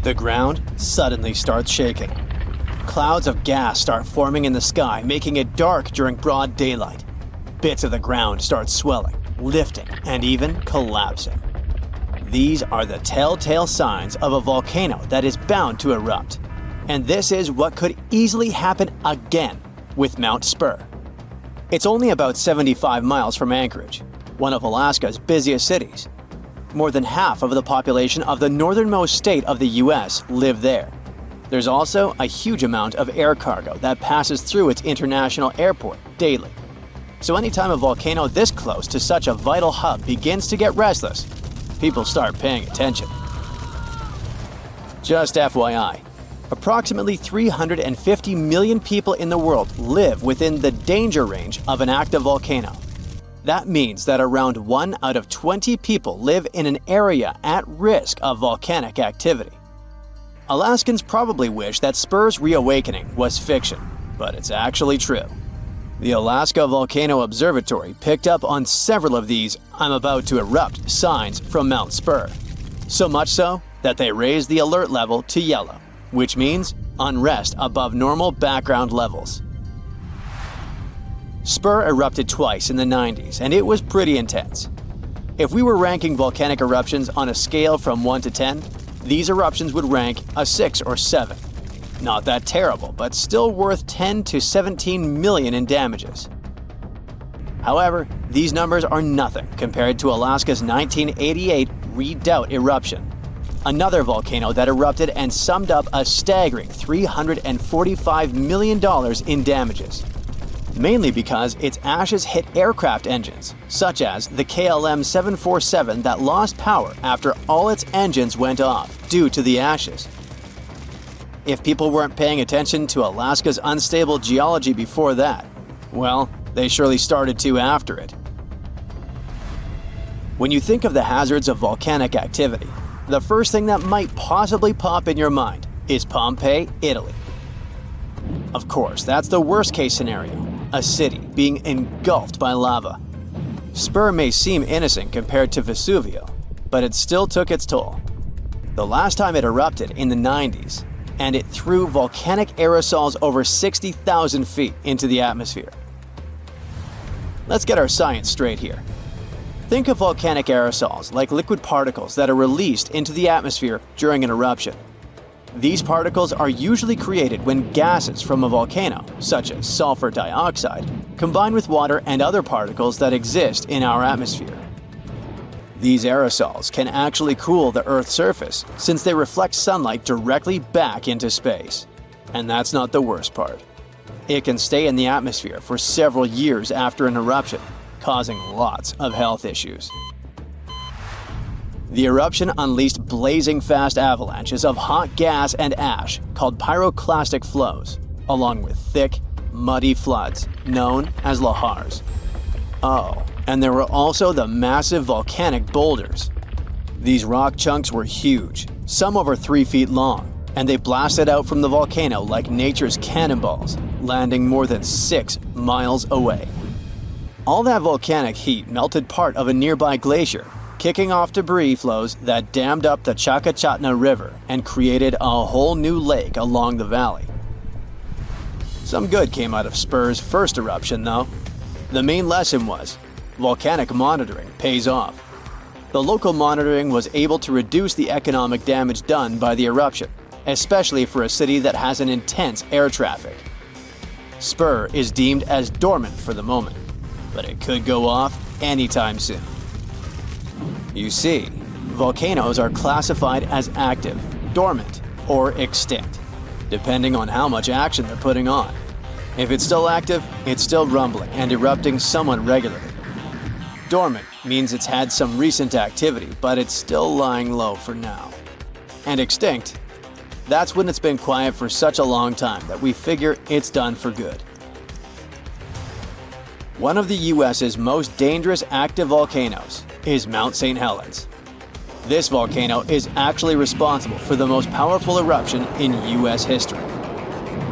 The ground suddenly starts shaking. Clouds of gas start forming in the sky, making it dark during broad daylight. Bits of the ground start swelling, lifting, and even collapsing. These are the telltale signs of a volcano that is bound to erupt. And this is what could easily happen again with Mount Spur. It's only about 75 miles from Anchorage, one of Alaska's busiest cities. More than half of the population of the northernmost state of the US live there. There's also a huge amount of air cargo that passes through its international airport daily. So anytime a volcano this close to such a vital hub begins to get restless, people start paying attention. Just FYI, approximately 350 million people in the world live within the danger range of an active volcano. That means that around 1 out of 20 people live in an area at risk of volcanic activity. Alaskans probably wish that Spur's reawakening was fiction, but it's actually true. The Alaska Volcano Observatory picked up on several of these "I'm about to erupt" signs from Mount Spur. So much so that they raised the alert level to yellow, which means unrest above normal background levels. Spur erupted twice in the 90s, and it was pretty intense. If we were ranking volcanic eruptions on a scale from 1 to 10, these eruptions would rank a 6 or 7. Not that terrible, but still worth 10 to 17 million in damages. However, these numbers are nothing compared to Alaska's 1988 Redoubt eruption, another volcano that erupted and summed up a staggering $345 million in damages. Mainly because its ashes hit aircraft engines, such as the KLM 747 that lost power after all its engines went off due to the ashes. If people weren't paying attention to Alaska's unstable geology before that, well, they surely started to after it. When you think of the hazards of volcanic activity, the first thing that might possibly pop in your mind is Pompeii, Italy. Of course, that's the worst-case scenario, a city being engulfed by lava. Spur may seem innocent compared to Vesuvio, but it still took its toll. The last time it erupted in the 90s, and it threw volcanic aerosols over 60,000 feet into the atmosphere. Let's get our science straight here. Think of volcanic aerosols like liquid particles that are released into the atmosphere during an eruption. These particles are usually created when gases from a volcano, such as sulfur dioxide, combine with water and other particles that exist in our atmosphere. These aerosols can actually cool the Earth's surface since they reflect sunlight directly back into space. And that's not the worst part. It can stay in the atmosphere for several years after an eruption, causing lots of health issues. The eruption unleashed blazing fast avalanches of hot gas and ash called pyroclastic flows, along with thick, muddy floods known as lahars. Oh, and there were also the massive volcanic boulders. These rock chunks were huge, some over 3 feet long, and they blasted out from the volcano like nature's cannonballs, landing more than 6 miles away. All that volcanic heat melted part of a nearby glacier, kicking off debris flows that dammed up the Chakachatna River and created a whole new lake along the valley. Some good came out of Spur's first eruption, though. The main lesson was, volcanic monitoring pays off. The local monitoring was able to reduce the economic damage done by the eruption, especially for a city that has an intense air traffic. Spur is deemed as dormant for the moment, but it could go off anytime soon. You see, volcanoes are classified as active, dormant, or extinct, depending on how much action they're putting on. If it's still active, it's still rumbling and erupting somewhat regularly. Dormant means it's had some recent activity, but it's still lying low for now. And extinct, that's when it's been quiet for such a long time that we figure it's done for good. One of the US's most dangerous active volcanoes is Mount St. Helens. This volcano is actually responsible for the most powerful eruption in US history.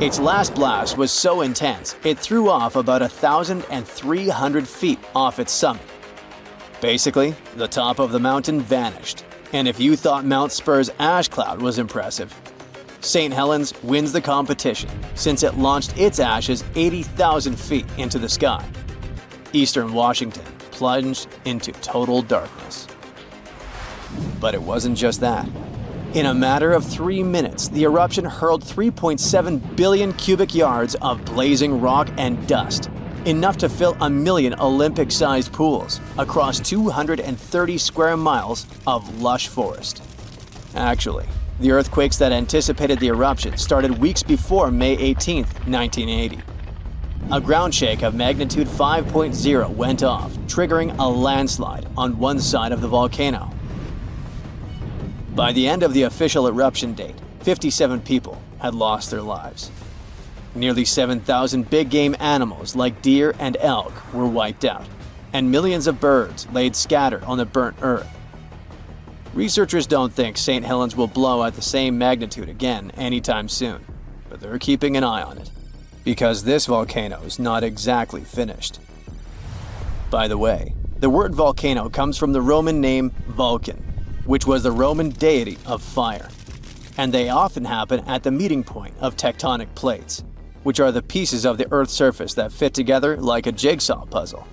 Its last blast was so intense, it threw off about 1,300 feet off its summit. Basically, the top of the mountain vanished, And if you thought Mount Spur's ash cloud was impressive, St. Helens wins the competition since it launched its ashes 80,000 feet into the sky. Eastern Washington plunged into total darkness. But it wasn't just that. In a matter of 3 minutes, the eruption hurled 3.7 billion cubic yards of blazing rock and dust, enough to fill 1 million Olympic-sized pools across 230 square miles of lush forest. Actually, the earthquakes that anticipated the eruption started weeks before May 18, 1980. A ground shake of magnitude 5.0 went off, triggering a landslide on one side of the volcano. By the end of the official eruption date, 57 people had lost their lives. Nearly 7,000 big game animals like deer and elk were wiped out, and millions of birds laid scattered on the burnt earth. Researchers don't think St. Helens will blow at the same magnitude again anytime soon, but they're keeping an eye on it, because this volcano is not exactly finished. By the way, the word volcano comes from the Roman name Vulcan, which was the Roman deity of fire, and they often happen at the meeting point of tectonic plates, which are the pieces of the Earth's surface that fit together like a jigsaw puzzle.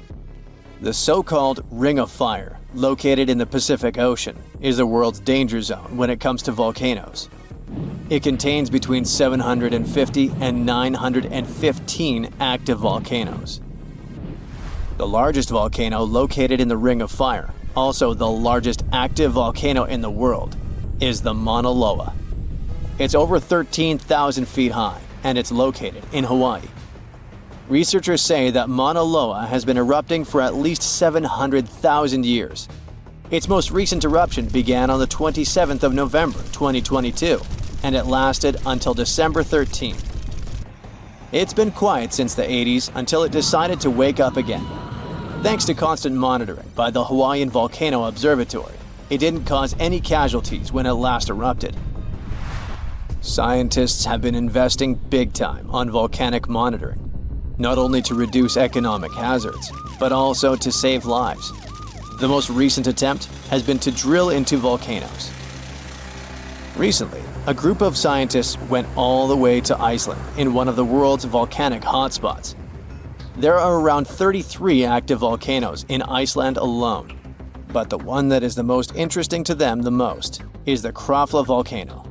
The so-called Ring of Fire, located in the Pacific Ocean, is the world's danger zone when it comes to volcanoes. It contains between 750 and 915 active volcanoes. The largest volcano located in the Ring of Fire, also the largest active volcano in the world, is the Mauna Loa. It's over 13,000 feet high, and it's located in Hawaii. Researchers say that Mauna Loa has been erupting for at least 700,000 years. Its most recent eruption began on the 27th of November 2022, and it lasted until December 13th. It's been quiet since the 80s until it decided to wake up again. Thanks to constant monitoring by the Hawaiian Volcano Observatory, it didn't cause any casualties when it last erupted. Scientists have been investing big time on volcanic monitoring, not only to reduce economic hazards, but also to save lives. The most recent attempt has been to drill into volcanoes. Recently, a group of scientists went all the way to Iceland in one of the world's volcanic hotspots. There are around 33 active volcanoes in Iceland alone, but the one that is the most interesting to them the most is the Krafla volcano.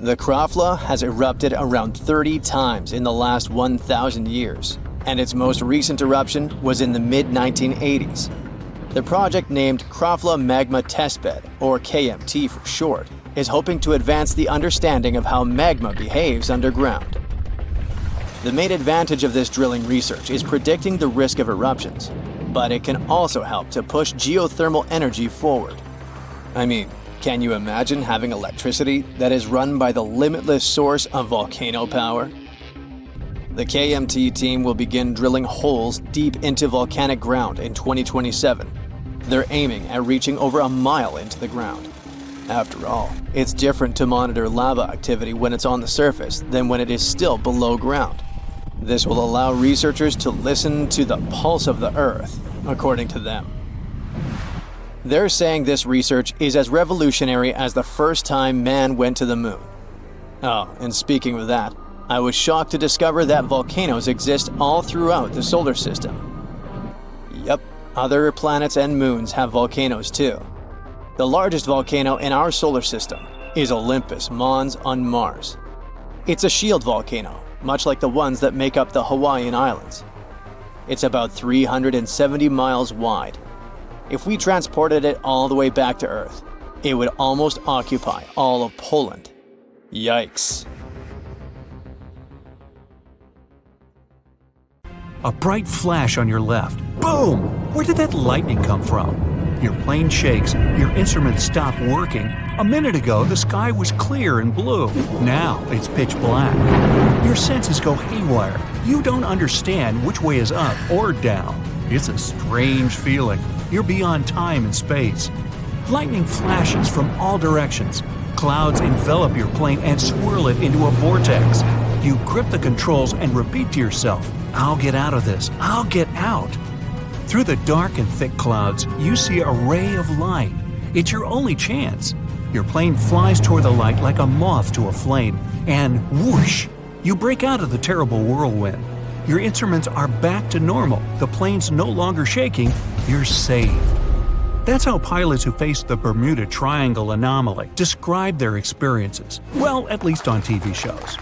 The Krafla has erupted around 30 times in the last 1,000 years, and its most recent eruption was in the mid-1980s. The project, named Krafla Magma Testbed, or KMT for short, is hoping to advance the understanding of how magma behaves underground. The main advantage of this drilling research is predicting the risk of eruptions, but it can also help to push geothermal energy forward. I mean, can you imagine having electricity that is run by the limitless source of volcano power? The KMT team will begin drilling holes deep into volcanic ground in 2027. They're aiming at reaching over a mile into the ground. After all, it's different to monitor lava activity when it's on the surface than when it is still below ground. This will allow researchers to listen to the pulse of the Earth, according to them. They're saying this research is as revolutionary as the first time man went to the moon. Oh, and speaking of that, I was shocked to discover that volcanoes exist all throughout the solar system. Yep, other planets and moons have volcanoes too. The largest volcano in our solar system is Olympus Mons on Mars. It's a shield volcano, much like the ones that make up the Hawaiian Islands. It's about 370 miles wide. If we transported it all the way back to Earth, it would almost occupy all of Poland. Yikes. A bright flash on your left. Boom! Where did that lightning come from? Your plane shakes, your instruments stop working. A minute ago, the sky was clear and blue. Now, it's pitch black. Your senses go haywire. You don't understand which way is up or down. It's a strange feeling. You're beyond time and space. Lightning flashes from all directions. Clouds envelop your plane and swirl it into a vortex. You grip the controls and repeat to yourself, "I'll get out of this. I'll get out." Through the dark and thick clouds, you see a ray of light. It's your only chance. Your plane flies toward the light like a moth to a flame, and whoosh! You break out of the terrible whirlwind. Your instruments are back to normal, the plane's no longer shaking, you're saved. That's how pilots who faced the Bermuda Triangle anomaly describe their experiences, well, at least on TV shows.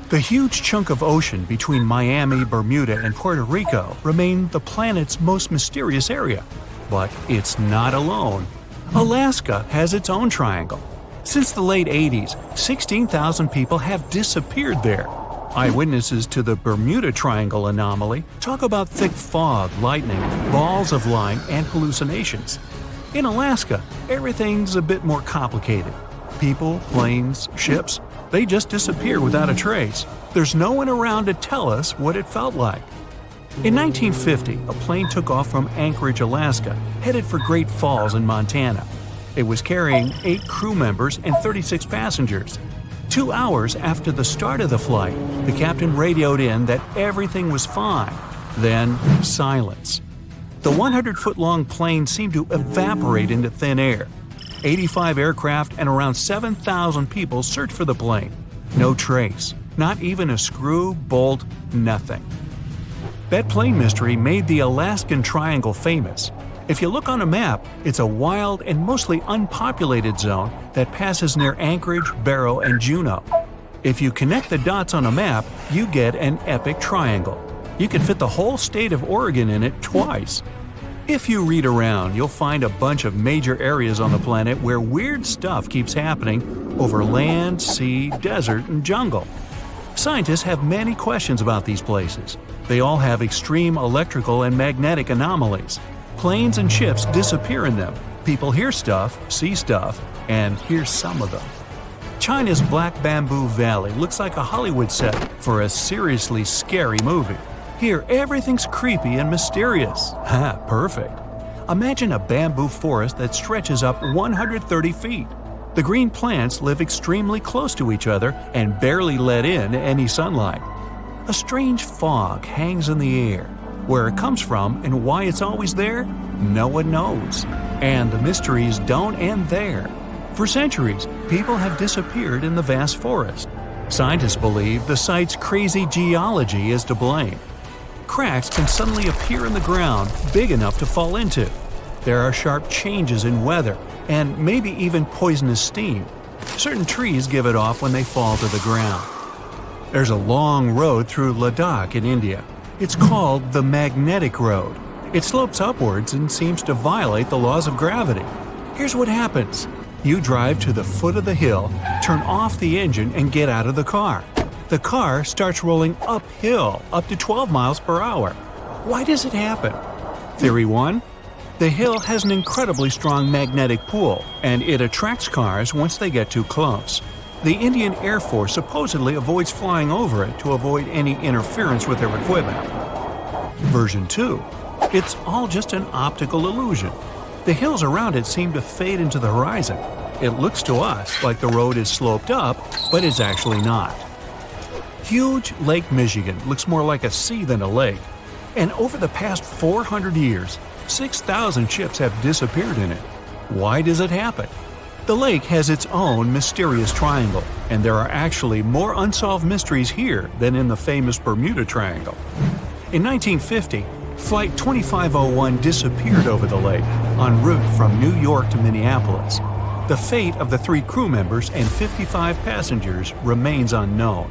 The huge chunk of ocean between Miami, Bermuda, and Puerto Rico remain the planet's most mysterious area. But it's not alone. Alaska has its own triangle. Since the late 80s, 16,000 people have disappeared there. Eyewitnesses to the Bermuda Triangle anomaly talk about thick fog, lightning, balls of light, and hallucinations. In Alaska, everything's a bit more complicated. People, planes, ships, they just disappear without a trace. There's no one around to tell us what it felt like. In 1950, a plane took off from Anchorage, Alaska, headed for Great Falls in Montana. It was carrying 8 crew members and 36 passengers. 2 hours after the start of the flight, the captain radioed in that everything was fine. Then, silence. The 100-foot-long plane seemed to evaporate into thin air. 85 aircraft and around 7,000 people searched for the plane. No trace. Not even a screw, bolt, nothing. That plane mystery made the Alaskan Triangle famous. If you look on a map, it's a wild and mostly unpopulated zone that passes near Anchorage, Barrow, and Juneau. If you connect the dots on a map, you get an epic triangle. You can fit the whole state of Oregon in it twice. If you read around, you'll find a bunch of major areas on the planet where weird stuff keeps happening over land, sea, desert, and jungle. Scientists have many questions about these places. They all have extreme electrical and magnetic anomalies. Planes and ships disappear in them. People hear stuff, see stuff, and here's some of them. China's Black Bamboo Valley looks like a Hollywood set for a seriously scary movie. Here, everything's creepy and mysterious. Ha, perfect. Imagine a bamboo forest that stretches up 130 feet. The green plants live extremely close to each other and barely let in any sunlight. A strange fog hangs in the air. Where it comes from and why it's always there, no one knows. And the mysteries don't end there. For centuries, people have disappeared in the vast forest. Scientists believe the site's crazy geology is to blame. Cracks can suddenly appear in the ground big enough to fall into. There are sharp changes in weather, and maybe even poisonous steam. Certain trees give it off when they fall to the ground. There's a long road through Ladakh in India. It's called the Magnetic Road. It slopes upwards and seems to violate the laws of gravity. Here's what happens. You drive to the foot of the hill, turn off the engine, and get out of the car. The car starts rolling uphill up to 12 miles per hour. Why does it happen? Theory 1. The hill has an incredibly strong magnetic pull, and it attracts cars once they get too close. The Indian Air Force supposedly avoids flying over it to avoid any interference with their equipment. Version 2. It's all just an optical illusion. The hills around it seem to fade into the horizon. It looks to us like the road is sloped up, but it's actually not. Huge Lake Michigan looks more like a sea than a lake. And over the past 400 years, 6,000 ships have disappeared in it. Why does it happen? The lake has its own mysterious triangle, and there are actually more unsolved mysteries here than in the famous Bermuda Triangle. In 1950, Flight 2501 disappeared over the lake, en route from New York to Minneapolis. The fate of the 3 crew members and 55 passengers remains unknown.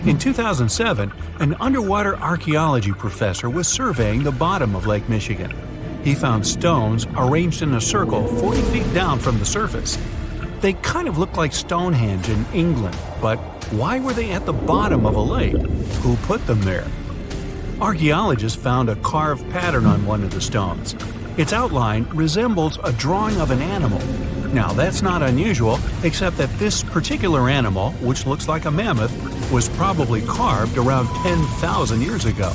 In 2007, an underwater archaeology professor was surveying the bottom of Lake Michigan. He found stones arranged in a circle 40 feet down from the surface. They kind of look like Stonehenge in England, but why were they at the bottom of a lake? Who put them there? Archaeologists found a carved pattern on one of the stones. Its outline resembles a drawing of an animal. Now, that's not unusual, except that this particular animal, which looks like a mammoth, was probably carved around 10,000 years ago.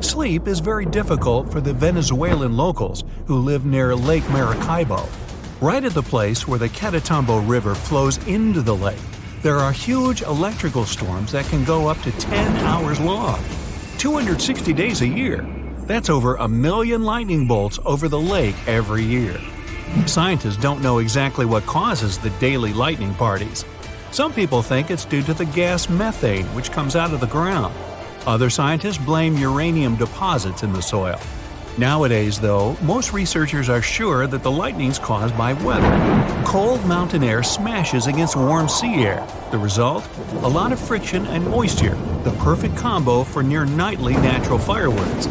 Sleep is very difficult for the Venezuelan locals who live near Lake Maracaibo. Right at the place where the Catatumbo River flows into the lake, there are huge electrical storms that can go up to 10 hours long. 260 days a year. That's over 1 million lightning bolts over the lake every year. Scientists don't know exactly what causes the daily lightning parties. Some people think it's due to the gas methane which comes out of the ground. Other scientists blame uranium deposits in the soil. Nowadays, though, most researchers are sure that the lightning's caused by weather. Cold mountain air smashes against warm sea air. The result? A lot of friction and moisture, the perfect combo for near-nightly natural fireworks.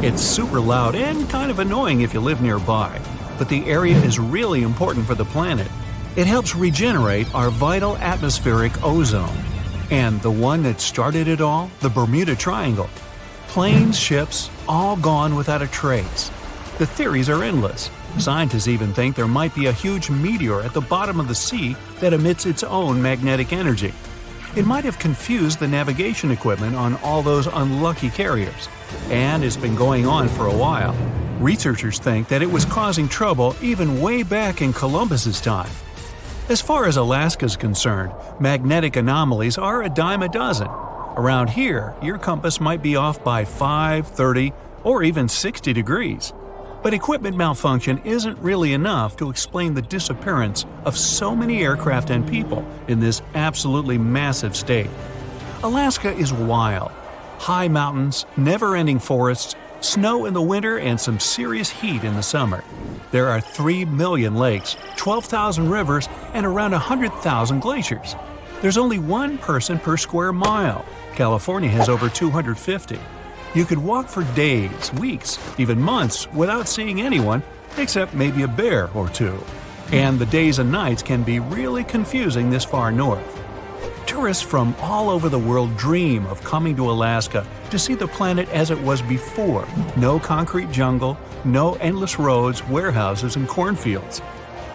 It's super loud and kind of annoying if you live nearby, but the area is really important for the planet. It helps regenerate our vital atmospheric ozone. And the one that started it all? The Bermuda Triangle. Planes, ships, all gone without a trace. The theories are endless. Scientists even think there might be a huge meteor at the bottom of the sea that emits its own magnetic energy. It might have confused the navigation equipment on all those unlucky carriers. And it's been going on for a while. Researchers think that it was causing trouble even way back in Columbus's time. As far as Alaska's concerned, magnetic anomalies are a dime a dozen. Around here, your compass might be off by 5, 30, or even 60 degrees. But equipment malfunction isn't really enough to explain the disappearance of so many aircraft and people in this absolutely massive state. Alaska is wild. High mountains, never-ending forests, snow in the winter, and some serious heat in the summer. There are 3 million lakes, 12,000 rivers, and around 100,000 glaciers. There's only one person per square mile. California has over 250. You could walk for days, weeks, even months without seeing anyone, except maybe a bear or two. And the days and nights can be really confusing this far north. Tourists from all over the world dream of coming to Alaska to see the planet as it was before. No concrete jungle, no endless roads, warehouses, and cornfields.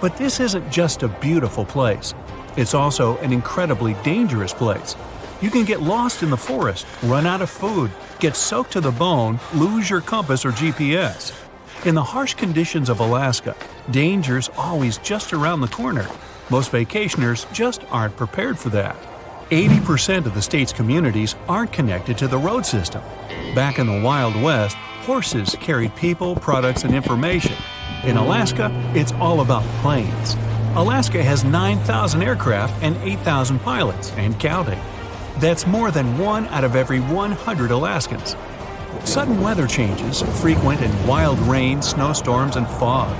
But this isn't just a beautiful place. It's also an incredibly dangerous place. You can get lost in the forest, run out of food, get soaked to the bone, lose your compass or GPS. In the harsh conditions of Alaska, danger's always just around the corner. Most vacationers just aren't prepared for that. 80% of the state's communities aren't connected to the road system. Back in the Wild West, horses carried people, products, and information. In Alaska, it's all about planes. Alaska has 9,000 aircraft and 8,000 pilots, and counting. That's more than 1 out of every 100 Alaskans. Sudden weather changes, frequent and wild rain, snowstorms, and fog.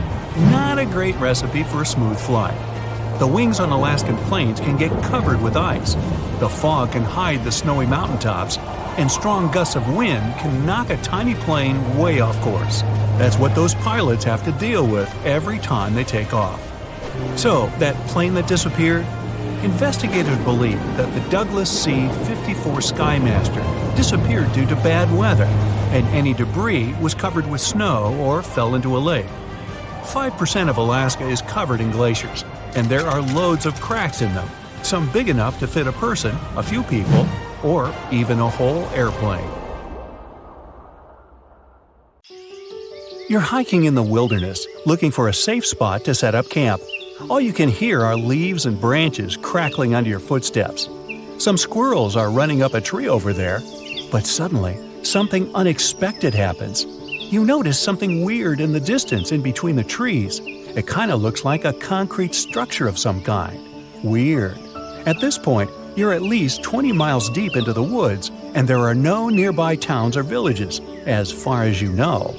Not a great recipe for a smooth flight. The wings on Alaskan plains can get covered with ice. The fog can hide the snowy mountaintops, and strong gusts of wind can knock a tiny plane way off course. That's what those pilots have to deal with every time they take off. So, that plane that disappeared? Investigators believe that the Douglas C-54 Skymaster disappeared due to bad weather, and any debris was covered with snow or fell into a lake. 5% of Alaska is covered in glaciers, and there are loads of cracks in them, some big enough to fit a person, a few people, or even a whole airplane. You're hiking in the wilderness, looking for a safe spot to set up camp. All you can hear are leaves and branches crackling under your footsteps. Some squirrels are running up a tree over there, but suddenly, something unexpected happens. You notice something weird in the distance in between the trees. It kind of looks like a concrete structure of some kind. Weird. At this point, you're at least 20 miles deep into the woods, and there are no nearby towns or villages, as far as you know.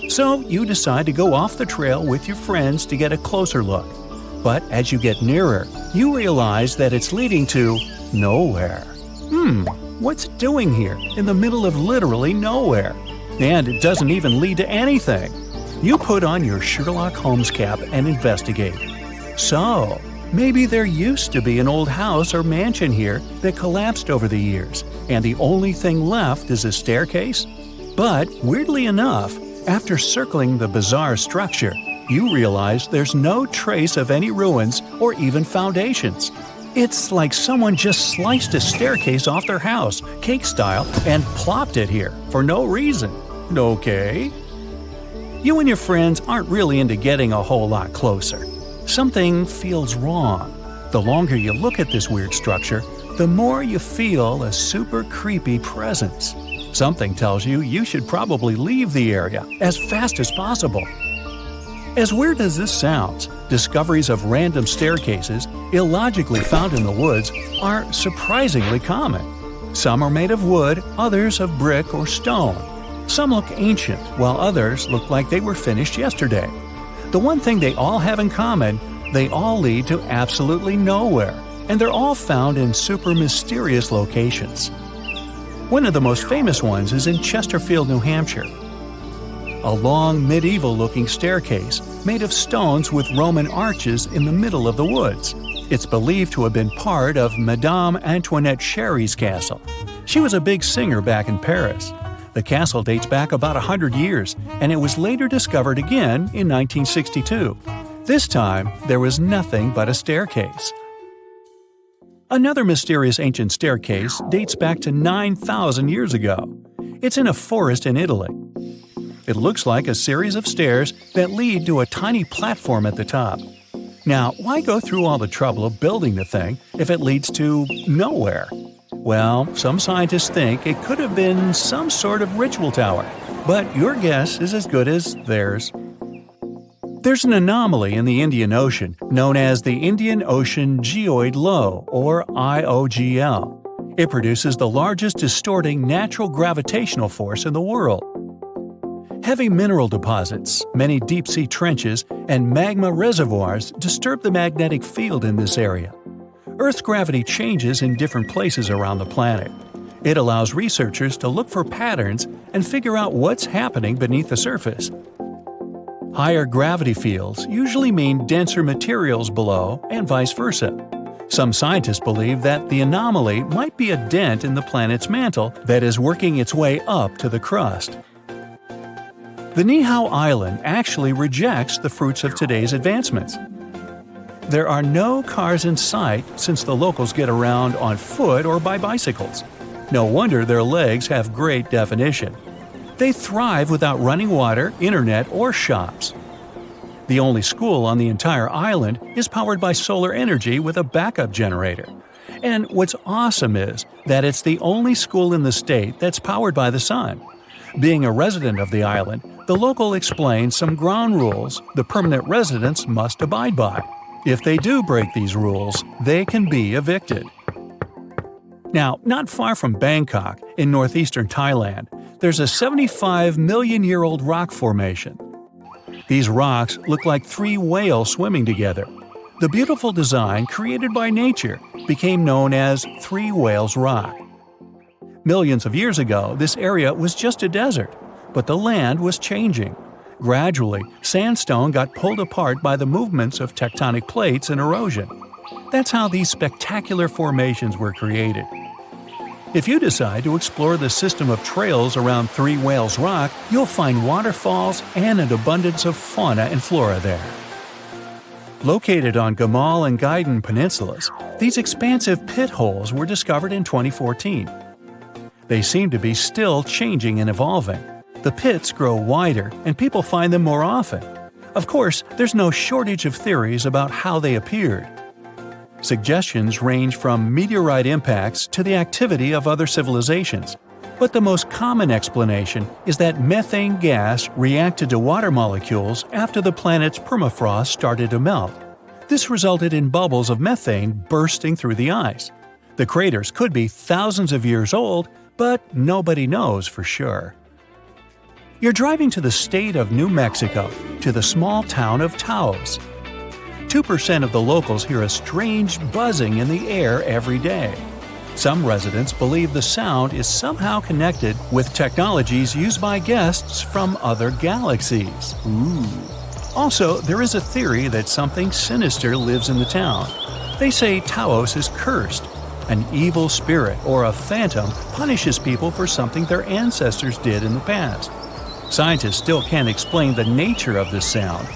So you decide to go off the trail with your friends to get a closer look. But as you get nearer, you realize that it's leading to nowhere. What's it doing here in the middle of literally nowhere? And it doesn't even lead to anything. You put on your Sherlock Holmes cap and investigate. So, maybe there used to be an old house or mansion here that collapsed over the years, and the only thing left is a staircase? But, weirdly enough, after circling the bizarre structure, you realize there's no trace of any ruins or even foundations. It's like someone just sliced a staircase off their house, cake style, and plopped it here for no reason. Okay? You and your friends aren't really into getting a whole lot closer. Something feels wrong. The longer you look at this weird structure, the more you feel a super creepy presence. Something tells you you should probably leave the area as fast as possible. As weird as this sounds, discoveries of random staircases, illogically found in the woods, are surprisingly common. Some are made of wood, others of brick or stone. Some look ancient, while others look like they were finished yesterday. The one thing they all have in common, they all lead to absolutely nowhere, and they're all found in super mysterious locations. One of the most famous ones is in Chesterfield, New Hampshire. A long, medieval-looking staircase made of stones with Roman arches in the middle of the woods. It's believed to have been part of Madame Antoinette Sherry's castle. She was a big singer back in Paris. The castle dates back about 100 years, and it was later discovered again in 1962. This time, there was nothing but a staircase. Another mysterious ancient staircase dates back to 9,000 years ago. It's in a forest in Italy. It looks like a series of stairs that lead to a tiny platform at the top. Now, why go through all the trouble of building the thing if it leads to nowhere? Well, some scientists think it could have been some sort of ritual tower, but your guess is as good as theirs. There's an anomaly in the Indian Ocean known as the Indian Ocean Geoid Low, or IOGL. It produces the largest distorting natural gravitational force in the world. Heavy mineral deposits, many deep-sea trenches, and magma reservoirs disturb the magnetic field in this area. Earth's gravity changes in different places around the planet. It allows researchers to look for patterns and figure out what's happening beneath the surface. Higher gravity fields usually mean denser materials below, and vice versa. Some scientists believe that the anomaly might be a dent in the planet's mantle that is working its way up to the crust. The Niihau Island actually rejects the fruits of today's advancements. There are no cars in sight since the locals get around on foot or by bicycles. No wonder their legs have great definition. They thrive without running water, internet, or shops. The only school on the entire island is powered by solar energy with a backup generator. And what's awesome is that it's the only school in the state that's powered by the sun. Being a resident of the island, the local explains some ground rules the permanent residents must abide by. If they do break these rules, they can be evicted. Now, not far from Bangkok, in northeastern Thailand, there's a 75-million-year-old rock formation. These rocks look like three whales swimming together. The beautiful design created by nature became known as Three Whales Rock. Millions of years ago, this area was just a desert, but the land was changing. Gradually, sandstone got pulled apart by the movements of tectonic plates and erosion. That's how these spectacular formations were created. If you decide to explore the system of trails around Three Whales Rock, you'll find waterfalls and an abundance of fauna and flora there. Located on Gamal and Gaiden peninsulas, these expansive pit holes were discovered in 2014. They seem to be still changing and evolving. The pits grow wider, and people find them more often. Of course, there's no shortage of theories about how they appeared. Suggestions range from meteorite impacts to the activity of other civilizations. But the most common explanation is that methane gas reacted to water molecules after the planet's permafrost started to melt. This resulted in bubbles of methane bursting through the ice. The craters could be thousands of years old, but nobody knows for sure. You're driving to the state of New Mexico, to the small town of Taos. 2% of the locals hear a strange buzzing in the air every day. Some residents believe the sound is somehow connected with technologies used by guests from other galaxies. Also, there is a theory that something sinister lives in the town. They say Taos is cursed. An evil spirit or a phantom punishes people for something their ancestors did in the past. Scientists still can't explain the nature of this sound.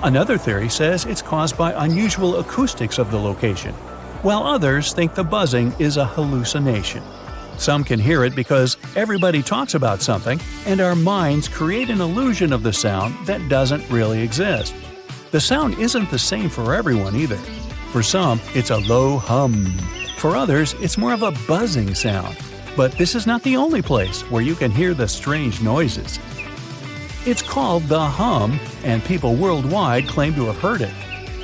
Another theory says it's caused by unusual acoustics of the location, while others think the buzzing is a hallucination. Some can hear it because everybody talks about something, and our minds create an illusion of the sound that doesn't really exist. The sound isn't the same for everyone either. For some, it's a low hum. For others, it's more of a buzzing sound. But this is not the only place where you can hear the strange noises. It's called the hum, and people worldwide claim to have heard it.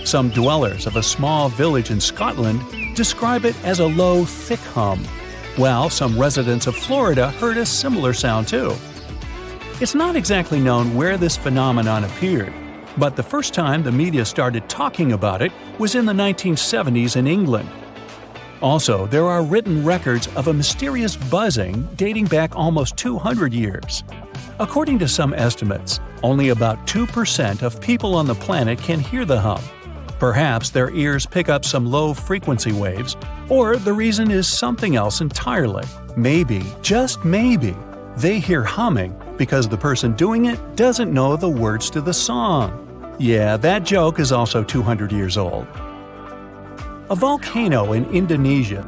Some dwellers of a small village in Scotland describe it as a low, thick hum, while some residents of Florida heard a similar sound too. It's not exactly known where this phenomenon appeared, but the first time the media started talking about it was in the 1970s in England. Also, there are written records of a mysterious buzzing dating back almost 200 years. According to some estimates, only about 2% of people on the planet can hear the hum. Perhaps their ears pick up some low-frequency waves, or the reason is something else entirely. Maybe, just maybe, they hear humming because the person doing it doesn't know the words to the song. Yeah, that joke is also 200 years old. A volcano in Indonesia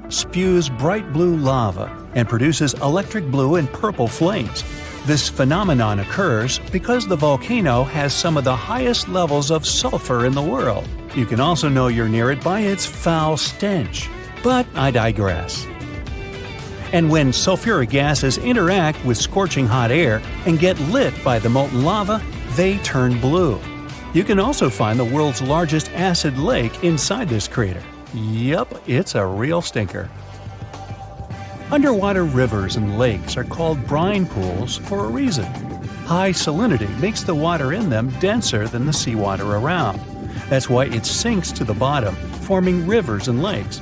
spews bright blue lava and produces electric blue and purple flames. This phenomenon occurs because the volcano has some of the highest levels of sulfur in the world. You can also know you're near it by its foul stench. But I digress. And when sulfuric gases interact with scorching hot air and get lit by the molten lava, they turn blue. You can also find the world's largest acid lake inside this crater. Yup, it's a real stinker. Underwater rivers and lakes are called brine pools for a reason. High salinity makes the water in them denser than the seawater around. That's why it sinks to the bottom, forming rivers and lakes.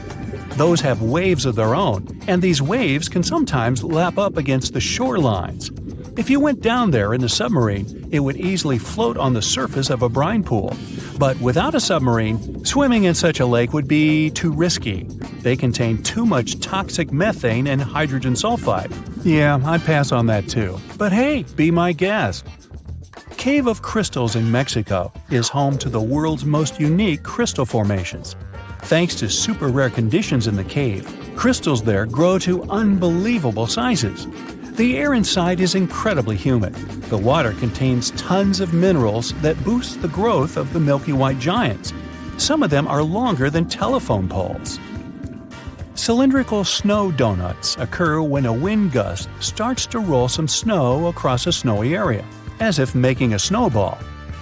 Those have waves of their own, and these waves can sometimes lap up against the shorelines. If you went down there in a submarine, it would easily float on the surface of a brine pool. But without a submarine, swimming in such a lake would be too risky. They contain too much toxic methane and hydrogen sulfide. Yeah, I'd pass on that too. But hey, be my guest. Cave of Crystals in Mexico is home to the world's most unique crystal formations. Thanks to super rare conditions in the cave, crystals there grow to unbelievable sizes. The air inside is incredibly humid. The water contains tons of minerals that boost the growth of the milky white giants. Some of them are longer than telephone poles. Cylindrical snow donuts occur when a wind gust starts to roll some snow across a snowy area, as if making a snowball.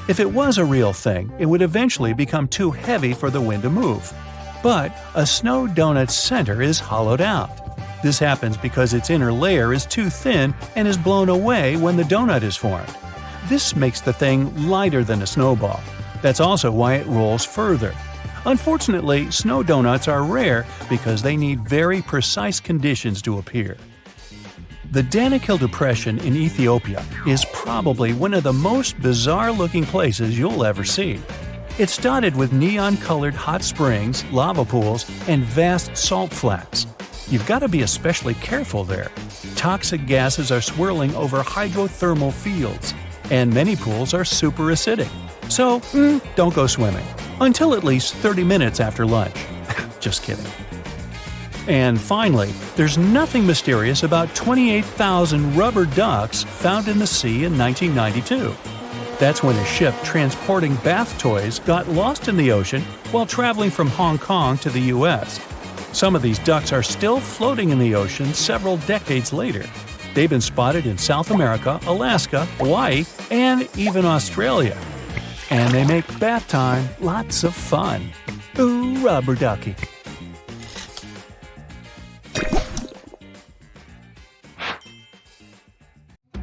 If it was a real thing, it would eventually become too heavy for the wind to move. But a snow donut's center is hollowed out. This happens because its inner layer is too thin and is blown away when the donut is formed. This makes the thing lighter than a snowball. That's also why it rolls further. Unfortunately, snow donuts are rare because they need very precise conditions to appear. The Danakil Depression in Ethiopia is probably one of the most bizarre-looking places you'll ever see. It's dotted with neon-colored hot springs, lava pools, and vast salt flats. You've got to be especially careful there. Toxic gases are swirling over hydrothermal fields, and many pools are super acidic. So, don't go swimming. Until at least 30 minutes after lunch. Just kidding. And finally, there's nothing mysterious about 28,000 rubber ducks found in the sea in 1992. That's when a ship transporting bath toys got lost in the ocean while traveling from Hong Kong to the U.S. Some of these ducks are still floating in the ocean several decades later. They've been spotted in South America, Alaska, Hawaii, and even Australia. And they make bath time lots of fun. Ooh, rubber ducky.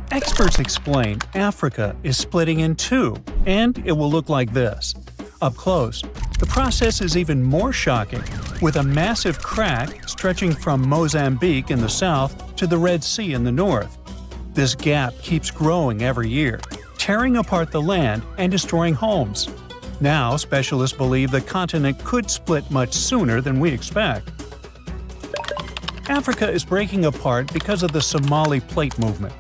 Experts explain Africa is splitting in two, and it will look like this. Up close, the process is even more shocking, with a massive crack stretching from Mozambique in the south to the Red Sea in the north. This gap keeps growing every year, tearing apart the land and destroying homes. Now, specialists believe the continent could split much sooner than we expect. Africa is breaking apart because of the Somali Plate movement.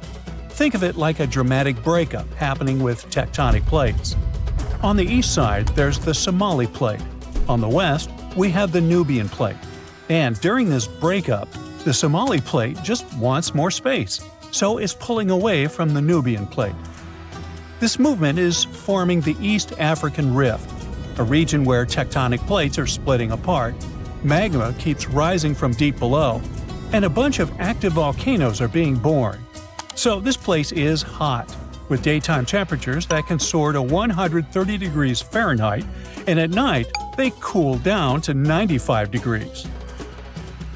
Think of it like a dramatic breakup happening with tectonic plates. On the east side, there's the Somali Plate. On the west, we have the Nubian Plate. And during this breakup, the Somali Plate just wants more space, so it's pulling away from the Nubian Plate. This movement is forming the East African Rift, a region where tectonic plates are splitting apart, magma keeps rising from deep below, and a bunch of active volcanoes are being born. So this place is hot. with daytime temperatures that can soar to 130 degrees Fahrenheit, and at night they cool down to 95 degrees.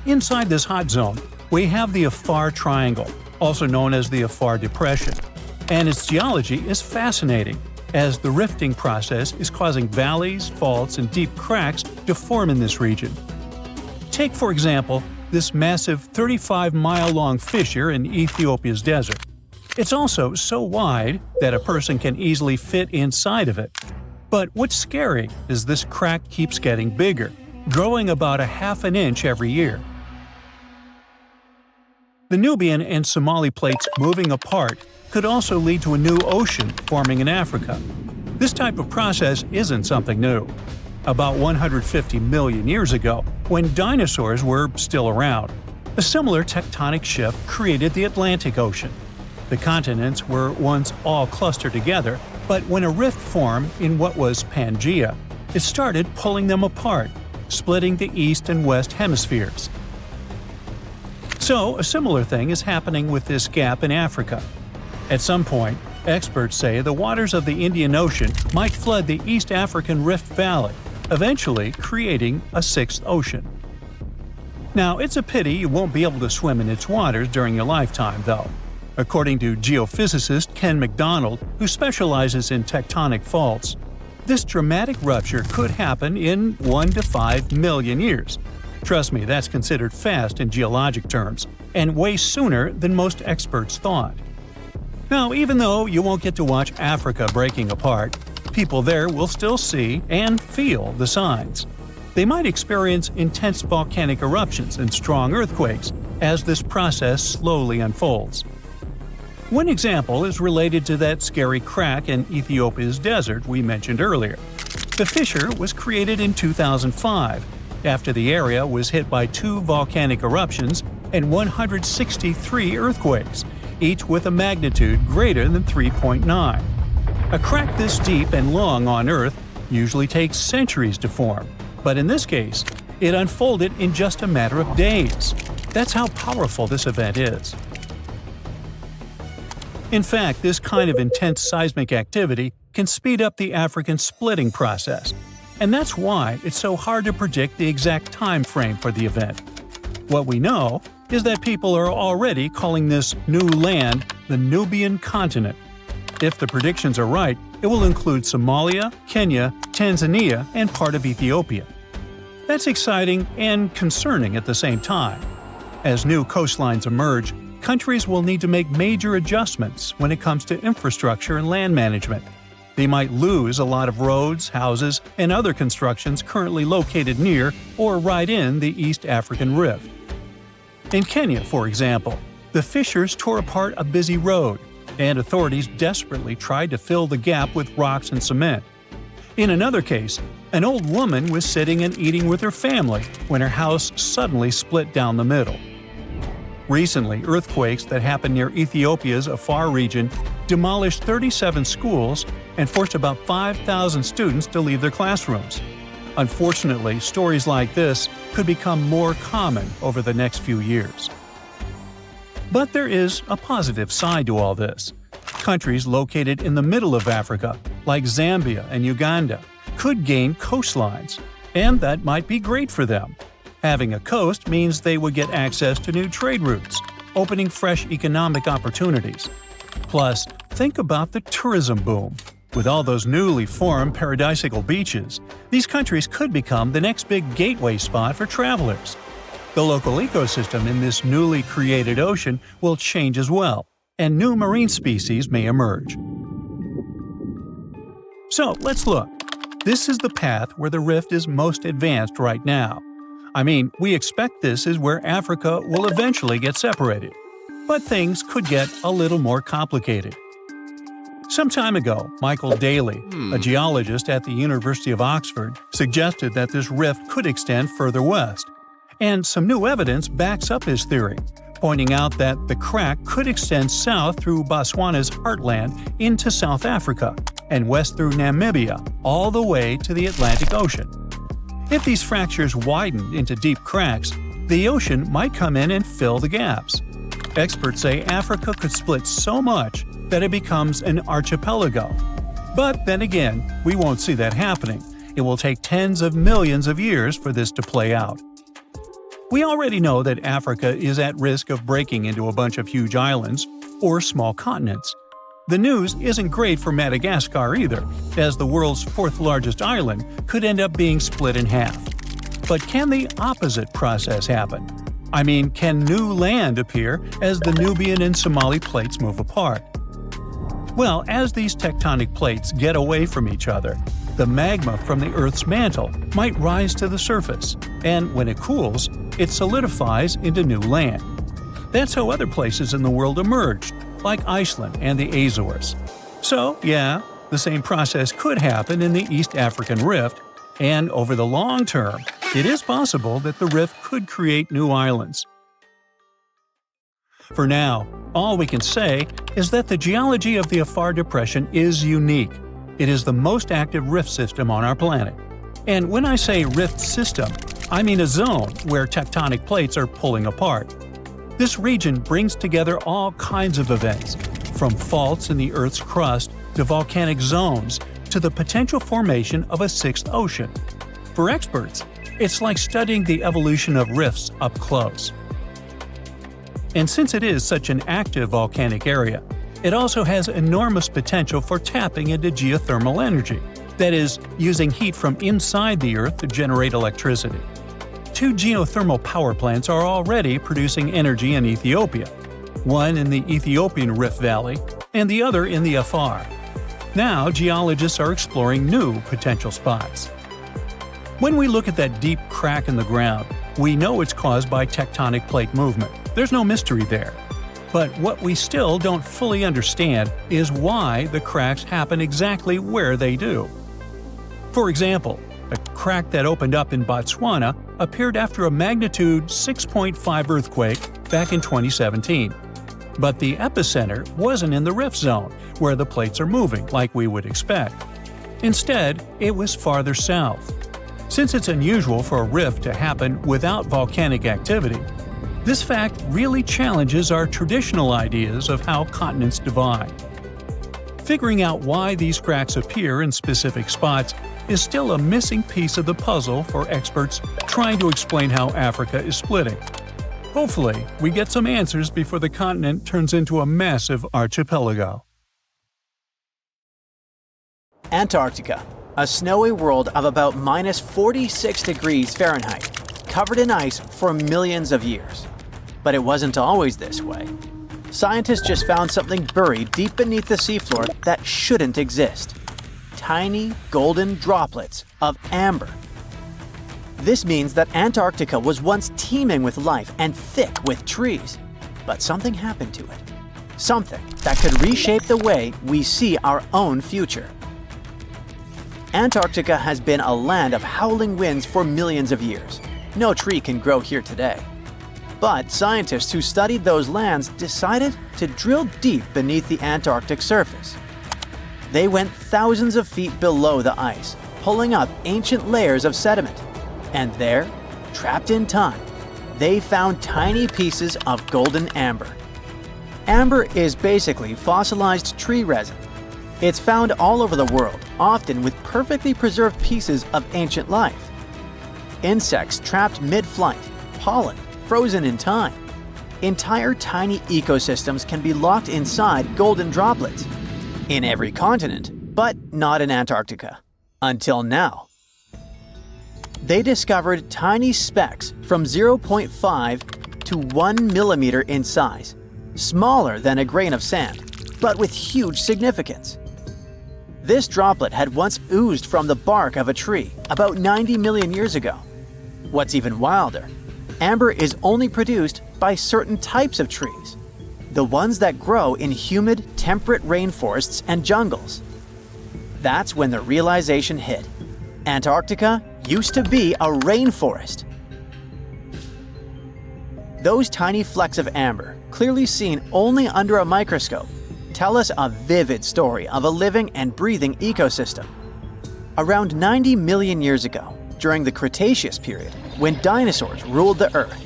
Inside this hot zone, we have the Afar Triangle, also known as the Afar Depression, and its geology is fascinating, as the rifting process is causing valleys, faults, and deep cracks to form in this region. Take, for example, this massive 35-mile-long fissure in Ethiopia's desert. It's also so wide that a person can easily fit inside of it. But what's scary is this crack keeps getting bigger, growing about ½ an inch every year. The Nubian and Somali plates moving apart could also lead to a new ocean forming in Africa. This type of process isn't something new. About 150 million years ago, when dinosaurs were still around, a similar tectonic shift created the Atlantic Ocean. The continents were once all clustered together, but when a rift formed in what was Pangaea, it started pulling them apart, splitting the east and west hemispheres. So, a similar thing is happening with this gap in Africa. At some point, experts say the waters of the Indian Ocean might flood the East African Rift Valley, eventually creating a sixth ocean. Now, it's a pity you won't be able to swim in its waters during your lifetime, though. According to geophysicist Ken McDonald, who specializes in tectonic faults, this dramatic rupture could happen in 1 to 5 million years. Trust me, that's considered fast in geologic terms, and way sooner than most experts thought. Now, even though you won't get to watch Africa breaking apart, people there will still see and feel the signs. They might experience intense volcanic eruptions and strong earthquakes as this process slowly unfolds. One example is related to that scary crack in Ethiopia's desert we mentioned earlier. The fissure was created in 2005, after the area was hit by 2 volcanic eruptions and 163 earthquakes, each with a magnitude greater than 3.9. A crack this deep and long on Earth usually takes centuries to form, but in this case, it unfolded in just a matter of days. That's how powerful this event is. In fact, this kind of intense seismic activity can speed up the African splitting process, and that's why it's so hard to predict the exact time frame for the event. What we know is that people are already calling this new land the Nubian continent. If the predictions are right, it will include Somalia, Kenya, Tanzania, and part of Ethiopia. That's exciting and concerning at the same time. As new coastlines emerge, countries will need to make major adjustments when it comes to infrastructure and land management. They might lose a lot of roads, houses, and other constructions currently located near or right in the East African Rift. In Kenya, for example, the fissures tore apart a busy road, and authorities desperately tried to fill the gap with rocks and cement. In another case, an old woman was sitting and eating with her family when her house suddenly split down the middle. Recently, earthquakes that happened near Ethiopia's Afar region demolished 37 schools and forced about 5,000 students to leave their classrooms. Unfortunately, stories like this could become more common over the next few years. But there is a positive side to all this. Countries located in the middle of Africa, like Zambia and Uganda, could gain coastlines, and that might be great for them. Having a coast means they would get access to new trade routes, opening fresh economic opportunities. Plus, think about the tourism boom. With all those newly formed paradisical beaches, these countries could become the next big gateway spot for travelers. The local ecosystem in this newly created ocean will change as well, and new marine species may emerge. So, let's look. This is the path where the rift is most advanced right now. I mean, we expect this is where Africa will eventually get separated. But things could get a little more complicated. Some time ago, Michael Daly, a geologist at the University of Oxford, suggested that this rift could extend further west. And some new evidence backs up his theory, pointing out that the crack could extend south through Botswana's heartland into South Africa, and west through Namibia, all the way to the Atlantic Ocean. If these fractures widened into deep cracks, the ocean might come in and fill the gaps. Experts say Africa could split so much that it becomes an archipelago. But then again, we won't see that happening. It will take tens of millions of years for this to play out. We already know that Africa is at risk of breaking into a bunch of huge islands or small continents. The news isn't great for Madagascar either, as the world's fourth largest island could end up being split in half. But can the opposite process happen? I mean, can new land appear as the Nubian and Somali plates move apart? Well, as these tectonic plates get away from each other, the magma from the Earth's mantle might rise to the surface, and when it cools, it solidifies into new land. That's how other places in the world emerged, like Iceland and the Azores. So, yeah, the same process could happen in the East African Rift, and over the long term, it is possible that the rift could create new islands. For now, all we can say is that the geology of the Afar Depression is unique. It is the most active rift system on our planet. And when I say rift system, I mean a zone where tectonic plates are pulling apart. This region brings together all kinds of events, from faults in the Earth's crust to volcanic zones to the potential formation of a sixth ocean. For experts, it's like studying the evolution of rifts up close. And since it is such an active volcanic area, it also has enormous potential for tapping into geothermal energy, that is, using heat from inside the Earth to generate electricity. 2 geothermal power plants are already producing energy in Ethiopia, one in the Ethiopian Rift Valley and the other in the Afar. Now, geologists are exploring new potential spots. When we look at that deep crack in the ground, we know it's caused by tectonic plate movement. There's no mystery there. But what we still don't fully understand is why the cracks happen exactly where they do. For example, a crack that opened up in Botswana appeared after a magnitude 6.5 earthquake back in 2017. But the epicenter wasn't in the rift zone, where the plates are moving like we would expect. Instead, it was farther south. Since it's unusual for a rift to happen without volcanic activity, this fact really challenges our traditional ideas of how continents divide. Figuring out why these cracks appear in specific spots is still a missing piece of the puzzle for experts trying to explain how Africa is splitting. Hopefully, we get some answers before the continent turns into a massive archipelago. Antarctica, a snowy world of about minus 46 degrees Fahrenheit, covered in ice for millions of years. But it wasn't always this way. Scientists just found something buried deep beneath the seafloor that shouldn't exist. Tiny golden droplets of amber. This means that Antarctica was once teeming with life and thick with trees. But something happened to it. Something that could reshape the way we see our own future. Antarctica has been a land of howling winds for millions of years. No tree can grow here today. But scientists who studied those lands decided to drill deep beneath the Antarctic surface. They went thousands of feet below the ice, pulling up ancient layers of sediment. And there, trapped in time, they found tiny pieces of golden amber. Amber is basically fossilized tree resin. It's found all over the world, often with perfectly preserved pieces of ancient life. Insects trapped mid-flight, pollen frozen in time. Entire tiny ecosystems can be locked inside golden droplets. In every continent, but not in Antarctica. Until now. They discovered tiny specks from 0.5 to 1 millimeter in size, smaller than a grain of sand, but with huge significance. This droplet had once oozed from the bark of a tree about 90 million years ago. What's even wilder, amber is only produced by certain types of trees, the ones that grow in humid, temperate rainforests and jungles. That's when the realization hit. Antarctica used to be a rainforest. Those tiny flecks of amber, clearly seen only under a microscope, tell us a vivid story of a living and breathing ecosystem. Around 90 million years ago, during the Cretaceous period, when dinosaurs ruled the Earth,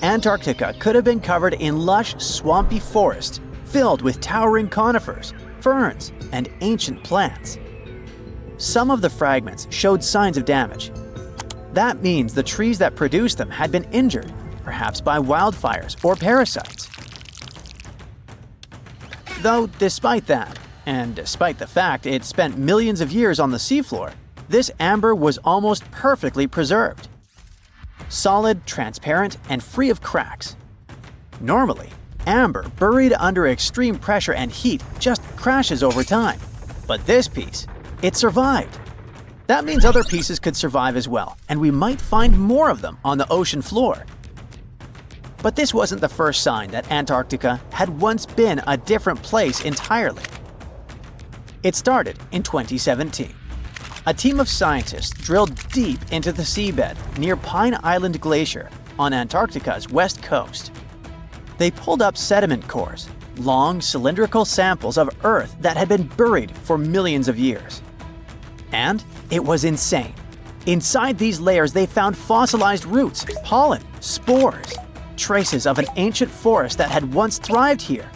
Antarctica could have been covered in lush, swampy forests filled with towering conifers, ferns, and ancient plants. Some of the fragments showed signs of damage. That means the trees that produced them had been injured, perhaps by wildfires or parasites. Though despite that, and despite the fact it spent millions of years on the seafloor, this amber was almost perfectly preserved. Solid, transparent, and free of cracks. Normally, amber buried under extreme pressure and heat just crashes over time. But this piece, it survived. That means other pieces could survive as well, and we might find more of them on the ocean floor. But this wasn't the first sign that Antarctica had once been a different place entirely. It started in 2017. A team of scientists drilled deep into the seabed near Pine Island Glacier on Antarctica's west coast. They pulled up sediment cores, long cylindrical samples of Earth that had been buried for millions of years. And it was insane. Inside these layers they found fossilized roots, pollen, spores, traces of an ancient forest that had once thrived here.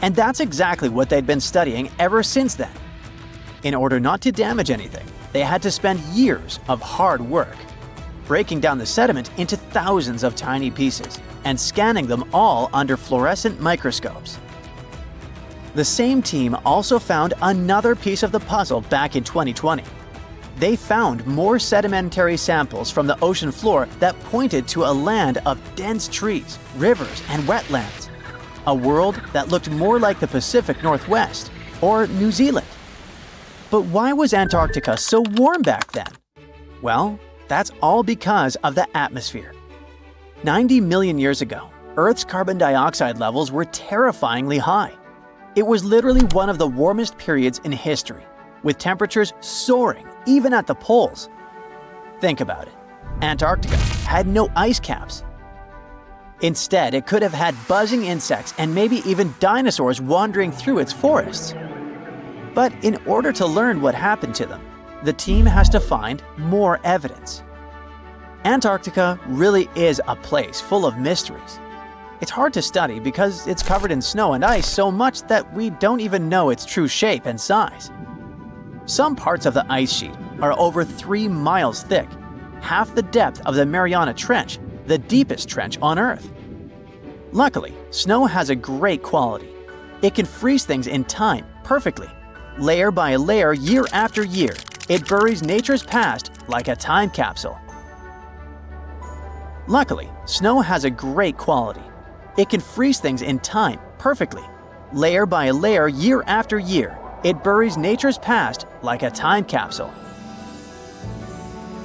And that's exactly what they'd been studying ever since then. In order not to damage anything, they had to spend years of hard work, breaking down the sediment into thousands of tiny pieces and scanning them all under fluorescent microscopes. The same team also found another piece of the puzzle back in 2020. They found more sedimentary samples from the ocean floor that pointed to a land of dense trees, rivers, and wetlands. A world that looked more like the Pacific Northwest or New Zealand. But why was Antarctica so warm back then? Well, that's all because of the atmosphere. 90 million years ago, Earth's carbon dioxide levels were terrifyingly high. It was literally one of the warmest periods in history, with temperatures soaring even at the poles. Think about it. Antarctica had no ice caps. Instead, it could have had buzzing insects and maybe even dinosaurs wandering through its forests. But in order to learn what happened to them, the team has to find more evidence. Antarctica really is a place full of mysteries. It's hard to study because it's covered in snow and ice so much that we don't even know its true shape and size. Some parts of the ice sheet are over 3 miles thick, half the depth of the Mariana Trench, the deepest trench on Earth. Luckily, snow has a great quality. It can freeze things in time perfectly. Layer by layer, year after year, it buries nature's past like a time capsule. Luckily, snow has a great quality. It can freeze things in time perfectly. Layer by layer, year after year, it buries nature's past like a time capsule.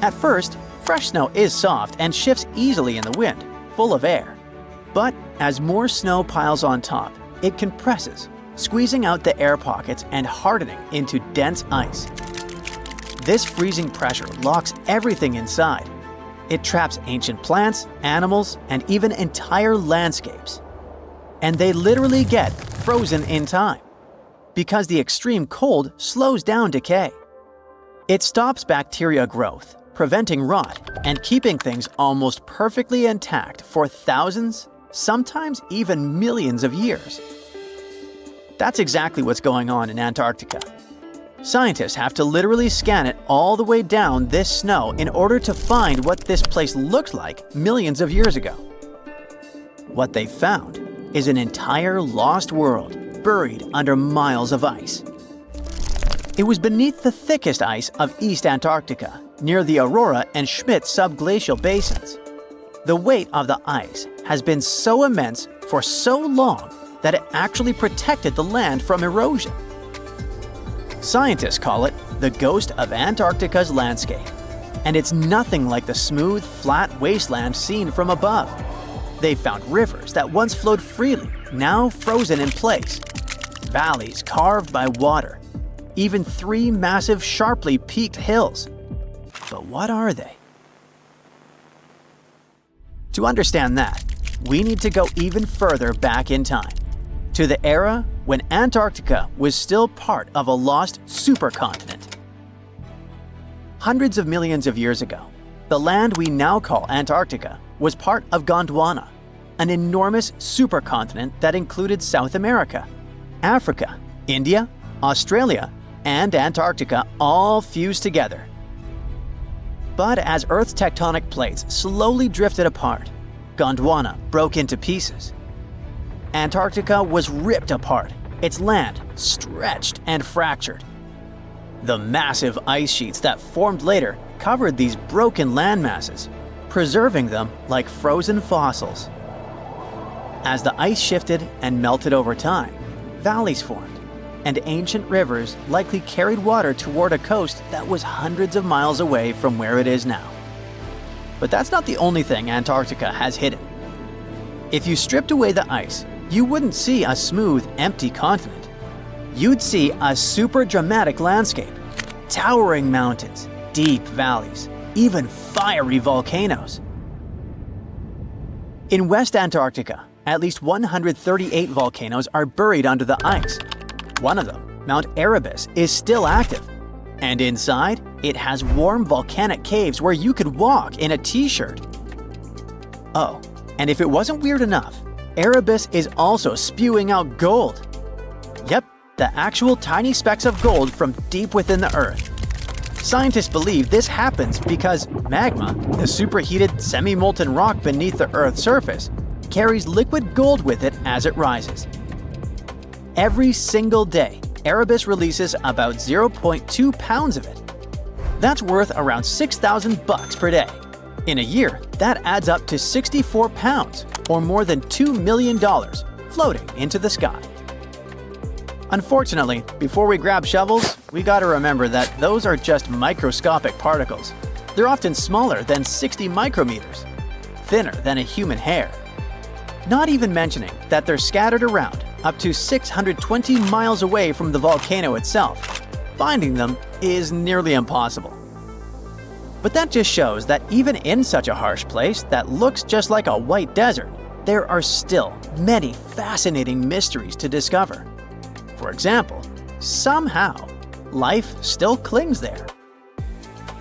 At first, fresh snow is soft and shifts easily in the wind, full of air. But as more snow piles on top, it compresses, squeezing out the air pockets and hardening into dense ice. This freezing pressure locks everything inside. It traps ancient plants, animals, and even entire landscapes. And they literally get frozen in time, because the extreme cold slows down decay. It stops bacteria growth, preventing rot, and keeping things almost perfectly intact for thousands, sometimes even millions of years. That's exactly what's going on in Antarctica. Scientists have to literally scan it all the way down this snow in order to find what this place looked like millions of years ago. What they found is an entire lost world buried under miles of ice. It was beneath the thickest ice of East Antarctica, near the Aurora and Schmidt subglacial basins. The weight of the ice has been so immense for so long that it actually protected the land from erosion. Scientists call it the ghost of Antarctica's landscape, and it's nothing like the smooth, flat wasteland seen from above. They found rivers that once flowed freely, now frozen in place, valleys carved by water, even 3 massive, sharply peaked hills. But what are they? To understand that, we need to go even further back in time, to the era when Antarctica was still part of a lost supercontinent. Hundreds of millions of years ago, the land we now call Antarctica was part of Gondwana, an enormous supercontinent that included South America, Africa, India, Australia, and Antarctica all fused together. But as Earth's tectonic plates slowly drifted apart, Gondwana broke into pieces. Antarctica was ripped apart, its land stretched and fractured. The massive ice sheets that formed later covered these broken landmasses, preserving them like frozen fossils. As the ice shifted and melted over time, valleys formed, and ancient rivers likely carried water toward a coast that was hundreds of miles away from where it is now. But that's not the only thing Antarctica has hidden. If you stripped away the ice, you wouldn't see a smooth, empty continent. You'd see a super dramatic landscape, towering mountains, deep valleys, even fiery volcanoes. In West Antarctica, at least 138 volcanoes are buried under the ice. One of them, Mount Erebus, is still active. And inside, it has warm volcanic caves where you could walk in a t-shirt. Oh, and if it wasn't weird enough, Erebus is also spewing out gold. Yep, the actual tiny specks of gold from deep within the Earth. Scientists believe this happens because magma, the superheated semi-molten rock beneath the Earth's surface, carries liquid gold with it as it rises. Every single day, Erebus releases about 0.2 pounds of it. That's worth around $6,000 per day. In a year, that adds up to 64 pounds, or more than $2 million, floating into the sky. Unfortunately, before we grab shovels, we gotta remember that those are just microscopic particles. They're often smaller than 60 micrometers, thinner than a human hair. Not even mentioning that they're scattered around up to 620 miles away from the volcano itself. Finding them is nearly impossible. But that just shows that even in such a harsh place that looks just like a white desert, there are still many fascinating mysteries to discover. For example, somehow, life still clings there.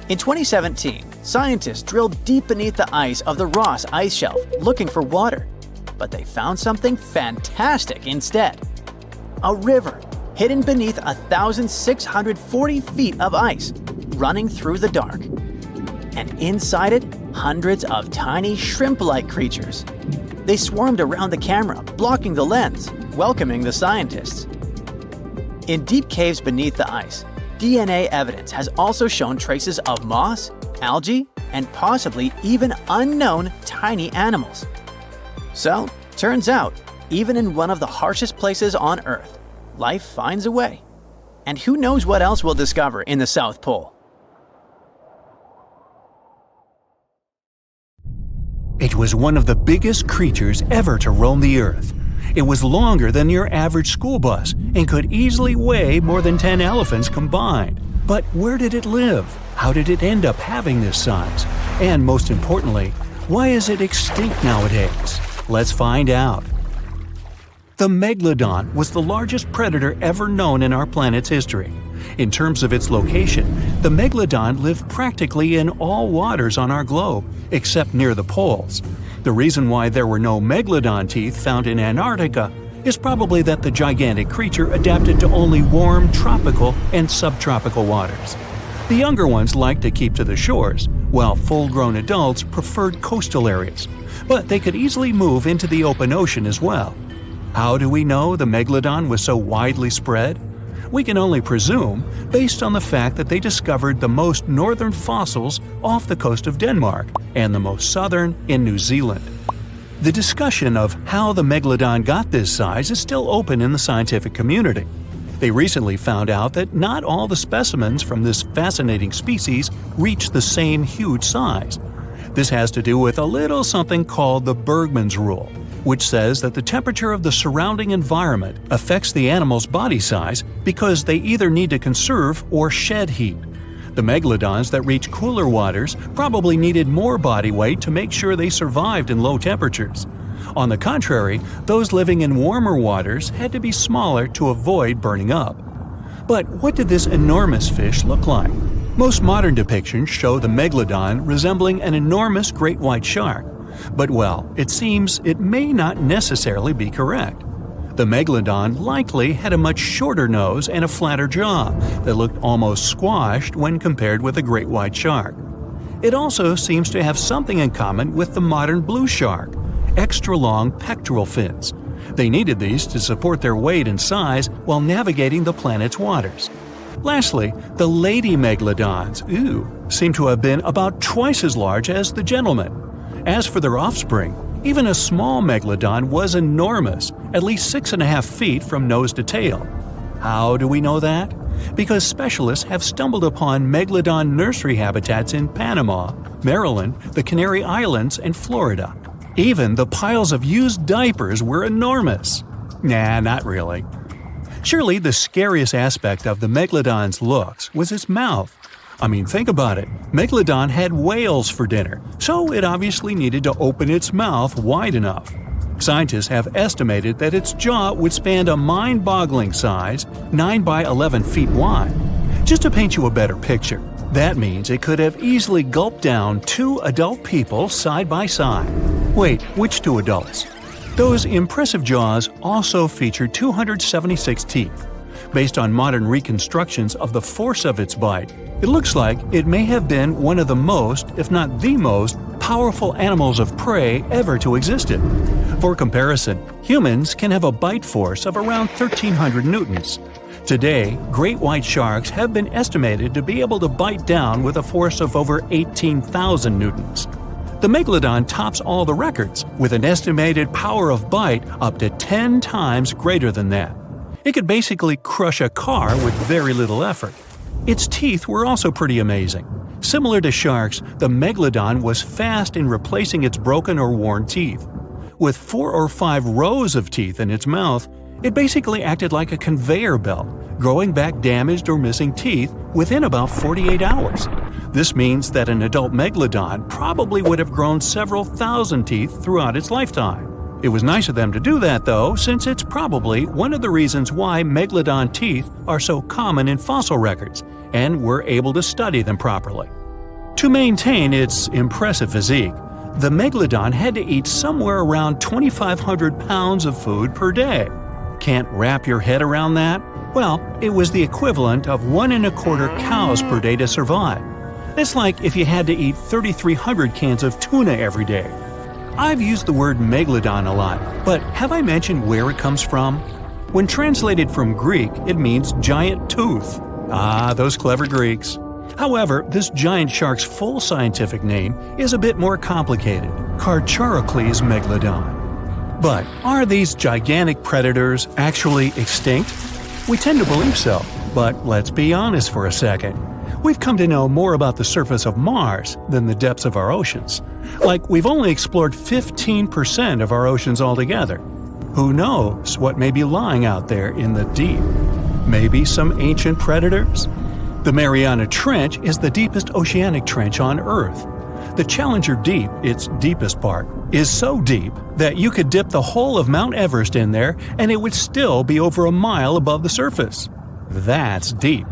In 2017, scientists drilled deep beneath the ice of the Ross Ice Shelf looking for water. But they found something fantastic instead. A river hidden beneath 1,640 feet of ice, running through the dark. And inside it, hundreds of tiny shrimp-like creatures. They swarmed around the camera, blocking the lens, welcoming the scientists. In deep caves beneath the ice, DNA evidence has also shown traces of moss, algae, and possibly even unknown tiny animals. So, turns out, even in one of the harshest places on Earth, life finds a way. And who knows what else we'll discover in the South Pole? It was one of the biggest creatures ever to roam the Earth. It was longer than your average school bus and could easily weigh more than 10 elephants combined. But where did it live? How did it end up having this size? And most importantly, why is it extinct nowadays? Let's find out. The megalodon was the largest predator ever known in our planet's history. In terms of its location, the megalodon lived practically in all waters on our globe, except near the poles. The reason why there were no megalodon teeth found in Antarctica is probably that the gigantic creature adapted to only warm tropical and subtropical waters. The younger ones liked to keep to the shores, while full-grown adults preferred coastal areas. But they could easily move into the open ocean as well. How do we know the megalodon was so widely spread? We can only presume, based on the fact that they discovered the most northern fossils off the coast of Denmark and the most southern in New Zealand. The discussion of how the megalodon got this size is still open in the scientific community. They recently found out that not all the specimens from this fascinating species reach the same huge size. This has to do with a little something called the Bergmann's Rule, which says that the temperature of the surrounding environment affects the animal's body size because they either need to conserve or shed heat. The megalodons that reach cooler waters probably needed more body weight to make sure they survived in low temperatures. On the contrary, those living in warmer waters had to be smaller to avoid burning up. But what did this enormous fish look like? Most modern depictions show the megalodon resembling an enormous great white shark, But well, it seems it may not necessarily be correct. The megalodon likely had a much shorter nose and a flatter jaw that looked almost squashed when compared with a great white shark. It also seems to have something in common with the modern blue shark: extra-long pectoral fins. They needed these to support their weight and size while navigating the planet's waters. Lastly, the lady megalodons, seem to have been about twice as large as the gentlemen. As for their offspring, even a small megalodon was enormous, at least 6.5 feet from nose to tail. How do we know that? Because specialists have stumbled upon megalodon nursery habitats in Panama, Maryland, the Canary Islands, and Florida. Even the piles of used diapers were enormous. Nah, not really. Surely the scariest aspect of the megalodon's looks was its mouth. I mean, think about it. Megalodon had whales for dinner, so it obviously needed to open its mouth wide enough. Scientists have estimated that its jaw would span a mind-boggling size, 9 by 11 feet wide. Just to paint you a better picture, that means it could have easily gulped down 2 adult people side by side. Wait, which 2 adults? Those impressive jaws also featured 276 teeth. Based on modern reconstructions of the force of its bite, it looks like it may have been one of the most, if not the most, powerful animals of prey ever to exist. For comparison, humans can have a bite force of around 1,300 newtons. Today, great white sharks have been estimated to be able to bite down with a force of over 18,000 newtons. The megalodon tops all the records, with an estimated power of bite up to 10 times greater than that. It could basically crush a car with very little effort. Its teeth were also pretty amazing. Similar to sharks, the megalodon was fast in replacing its broken or worn teeth. With 4 or 5 rows of teeth in its mouth, it basically acted like a conveyor belt, growing back damaged or missing teeth within about 48 hours. This means that an adult megalodon probably would have grown several thousand teeth throughout its lifetime. It was nice of them to do that, though, since it's probably one of the reasons why megalodon teeth are so common in fossil records, and we're able to study them properly. To maintain its impressive physique, the megalodon had to eat somewhere around 2,500 pounds of food per day. Can't wrap your head around that? Well, it was the equivalent of 1.25 cows per day to survive. It's like if you had to eat 3,300 cans of tuna every day. I've used the word megalodon a lot, but have I mentioned where it comes from? When translated from Greek, it means giant tooth. Ah, those clever Greeks. However, this giant shark's full scientific name is a bit more complicated: Carcharocles megalodon. But are these gigantic predators actually extinct? We tend to believe so, but let's be honest for a second. We've come to know more about the surface of Mars than the depths of our oceans. Like, we've only explored 15% of our oceans altogether. Who knows what may be lying out there in the deep? Maybe some ancient predators? The Mariana Trench is the deepest oceanic trench on Earth. The Challenger Deep, its deepest part, is so deep that you could dip the whole of Mount Everest in there and it would still be over a mile above the surface. That's deep.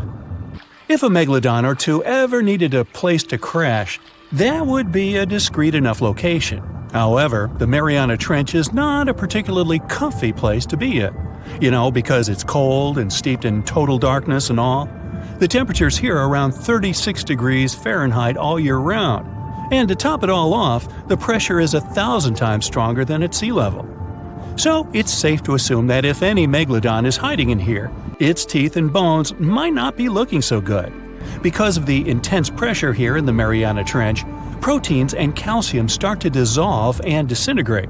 If a megalodon or two ever needed a place to crash, that would be a discreet enough location. However, the Mariana Trench is not a particularly comfy place to be in. Because it's cold and steeped in total darkness and all. The temperatures here are around 36 degrees Fahrenheit all year round. And to top it all off, the pressure is 1,000 times stronger than at sea level. So it's safe to assume that if any megalodon is hiding in here, its teeth and bones might not be looking so good. Because of the intense pressure here in the Mariana Trench, proteins and calcium start to dissolve and disintegrate.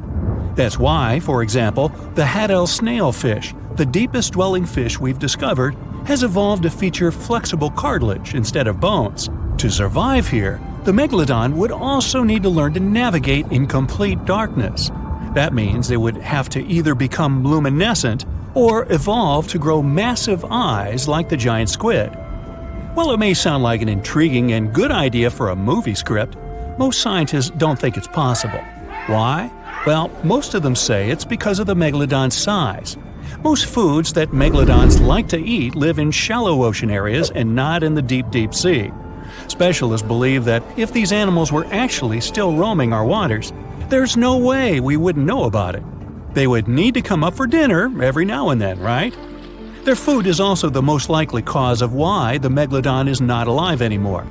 That's why, for example, the Haddell snailfish, the deepest dwelling fish we've discovered, has evolved to feature flexible cartilage instead of bones. To survive here, the megalodon would also need to learn to navigate in complete darkness. That means they would have to either become luminescent or evolve to grow massive eyes like the giant squid. While it may sound like an intriguing and good idea for a movie script, most scientists don't think it's possible. Why? Well, most of them say it's because of the megalodon's size. Most foods that megalodons like to eat live in shallow ocean areas and not in the deep, deep sea. Specialists believe that if these animals were actually still roaming our waters, There's no way we wouldn't know about it. They would need to come up for dinner every now and then, right? Their food is also the most likely cause of why the megalodon is not alive anymore.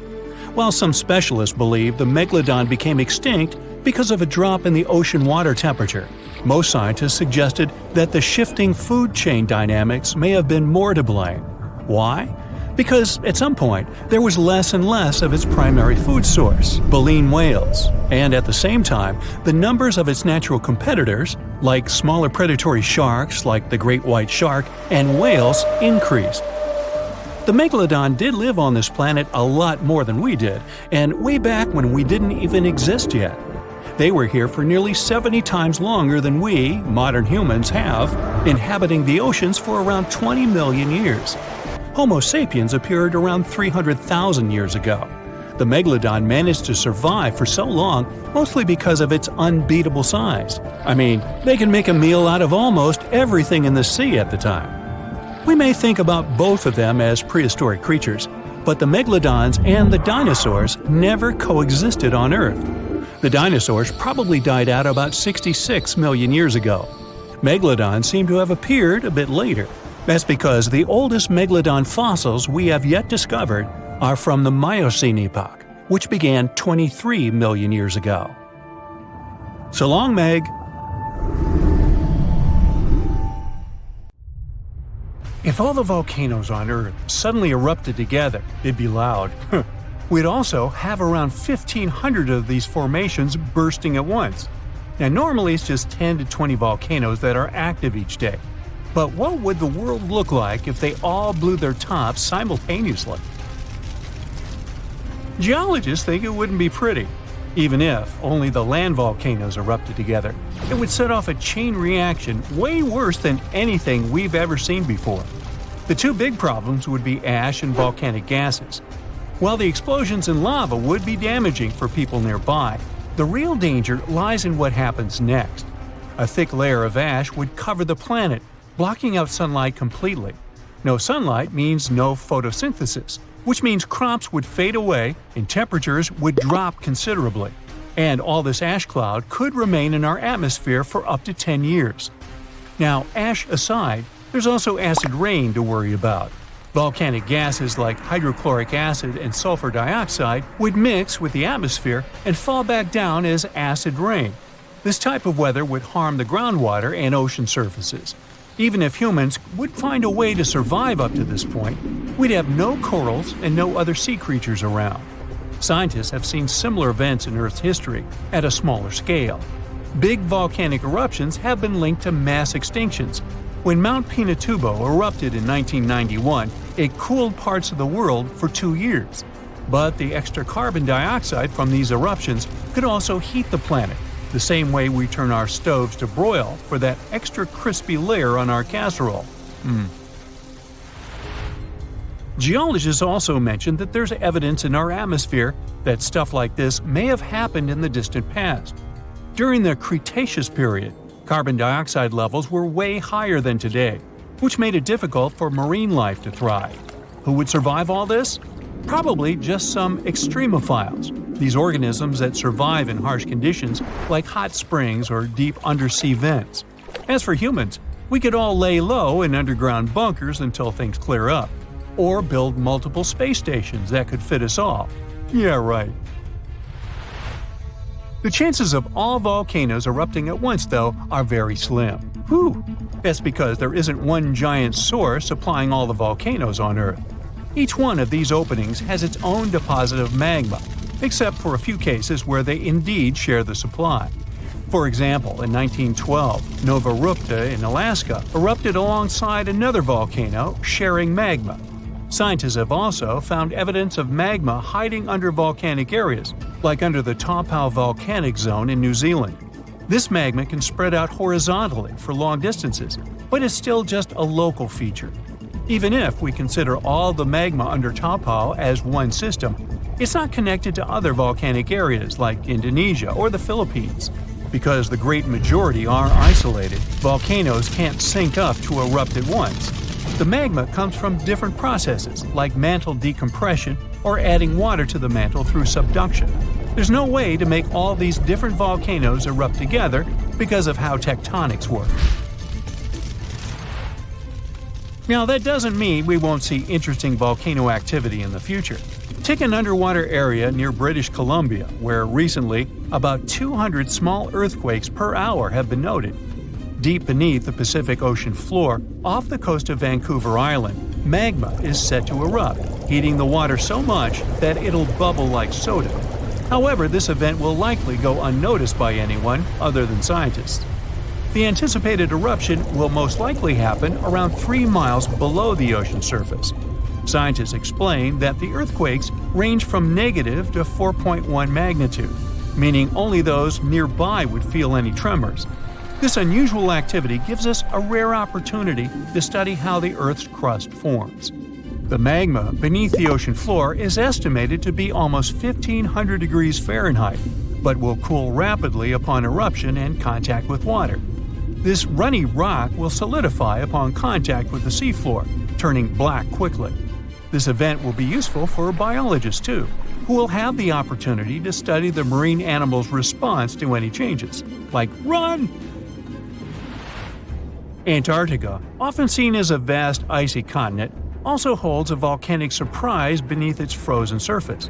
While some specialists believe the megalodon became extinct because of a drop in the ocean water temperature, most scientists suggested that the shifting food chain dynamics may have been more to blame. Why? Because at some point, there was less and less of its primary food source, baleen whales, and at the same time, the numbers of its natural competitors, like smaller predatory sharks like the great white shark and whales, increased. The megalodon did live on this planet a lot more than we did, and way back when we didn't even exist yet. They were here for nearly 70 times longer than we, modern humans, have, inhabiting the oceans for around 20 million years. Homo sapiens appeared around 300,000 years ago. The megalodon managed to survive for so long mostly because of its unbeatable size. I mean, they can make a meal out of almost everything in the sea at the time. We may think about both of them as prehistoric creatures, but the megalodons and the dinosaurs never coexisted on Earth. The dinosaurs probably died out about 66 million years ago. Megalodons seem to have appeared a bit later. That's because the oldest megalodon fossils we have yet discovered are from the Miocene epoch, which began 23 million years ago. So long, Meg! If all the volcanoes on Earth suddenly erupted together, it'd be loud. We'd also have around 1,500 of these formations bursting at once. Now normally it's just 10 to 20 volcanoes that are active each day. But what would the world look like if they all blew their tops simultaneously? Geologists think it wouldn't be pretty. Even if only the land volcanoes erupted together, it would set off a chain reaction way worse than anything we've ever seen before. The two big problems would be ash and volcanic gases. While the explosions in lava would be damaging for people nearby, the real danger lies in what happens next. A thick layer of ash would cover the planet, blocking out sunlight completely. No sunlight means no photosynthesis, which means crops would fade away and temperatures would drop considerably. And all this ash cloud could remain in our atmosphere for up to 10 years. Now, ash aside, there's also acid rain to worry about. Volcanic gases like hydrochloric acid and sulfur dioxide would mix with the atmosphere and fall back down as acid rain. This type of weather would harm the groundwater and ocean surfaces. Even if humans would find a way to survive up to this point, we'd have no corals and no other sea creatures around. Scientists have seen similar events in Earth's history at a smaller scale. Big volcanic eruptions have been linked to mass extinctions. When Mount Pinatubo erupted in 1991, it cooled parts of the world for 2 years. But the extra carbon dioxide from these eruptions could also heat the planet, the same way we turn our stoves to broil for that extra crispy layer on our casserole. Geologists also mentioned that there's evidence in our atmosphere that stuff like this may have happened in the distant past. During the Cretaceous period, carbon dioxide levels were way higher than today, which made it difficult for marine life to thrive. Who would survive all this? Probably just some extremophiles, these organisms that survive in harsh conditions like hot springs or deep undersea vents. As for humans, we could all lay low in underground bunkers until things clear up, or build multiple space stations that could fit us all. Yeah, right. The chances of all volcanoes erupting at once, though, are very slim. Whew! That's because there isn't one giant source supplying all the volcanoes on Earth. Each one of these openings has its own deposit of magma, except for a few cases where they indeed share the supply. For example, in 1912, Nova Rupta in Alaska erupted alongside another volcano sharing magma. Scientists have also found evidence of magma hiding under volcanic areas, like under the Taupau volcanic zone in New Zealand. This magma can spread out horizontally for long distances, but is still just a local feature. Even if we consider all the magma under Taupau as one system, it's not connected to other volcanic areas like Indonesia or the Philippines. Because the great majority are isolated, volcanoes can't sync up to erupt at once. The magma comes from different processes like mantle decompression or adding water to the mantle through subduction. There's no way to make all these different volcanoes erupt together because of how tectonics work. Now, that doesn't mean we won't see interesting volcano activity in the future. Take an underwater area near British Columbia, where recently about 200 small earthquakes per hour have been noted. Deep beneath the Pacific Ocean floor, off the coast of Vancouver Island, magma is set to erupt, heating the water so much that it'll bubble like soda. However, this event will likely go unnoticed by anyone other than scientists. The anticipated eruption will most likely happen around 3 miles below the ocean surface. Scientists explain that the earthquakes range from negative to 4.1 magnitude, meaning only those nearby would feel any tremors. This unusual activity gives us a rare opportunity to study how the Earth's crust forms. The magma beneath the ocean floor is estimated to be almost 1,500 degrees Fahrenheit, but will cool rapidly upon eruption and contact with water. This runny rock will solidify upon contact with the seafloor, turning black quickly. This event will be useful for biologists too, who will have the opportunity to study the marine animals' response to any changes, like run! Antarctica, often seen as a vast icy continent, also holds a volcanic surprise beneath its frozen surface.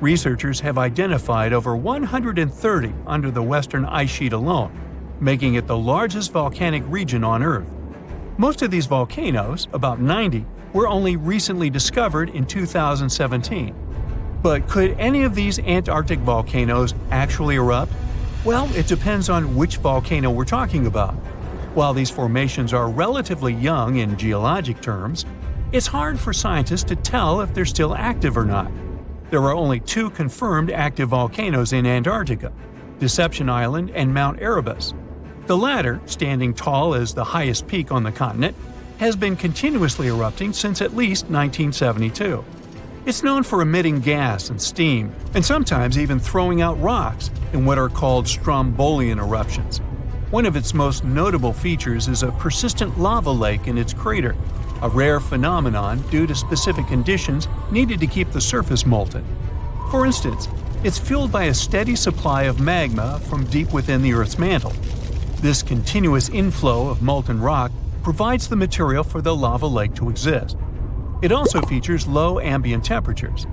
Researchers have identified over 130 under the western ice sheet alone, making it the largest volcanic region on Earth. Most of these volcanoes, about 90, were only recently discovered in 2017. But could any of these Antarctic volcanoes actually erupt? Well, it depends on which volcano we're talking about. While these formations are relatively young in geologic terms, it's hard for scientists to tell if they're still active or not. There are only 2 confirmed active volcanoes in Antarctica, Deception Island and Mount Erebus. The latter, standing tall as the highest peak on the continent, has been continuously erupting since at least 1972. It's known for emitting gas and steam, and sometimes even throwing out rocks in what are called strombolian eruptions. One of its most notable features is a persistent lava lake in its crater, a rare phenomenon due to specific conditions needed to keep the surface molten. For instance, it's fueled by a steady supply of magma from deep within the Earth's mantle. This continuous inflow of molten rock provides the material for the lava lake to exist. It also features low ambient temperatures.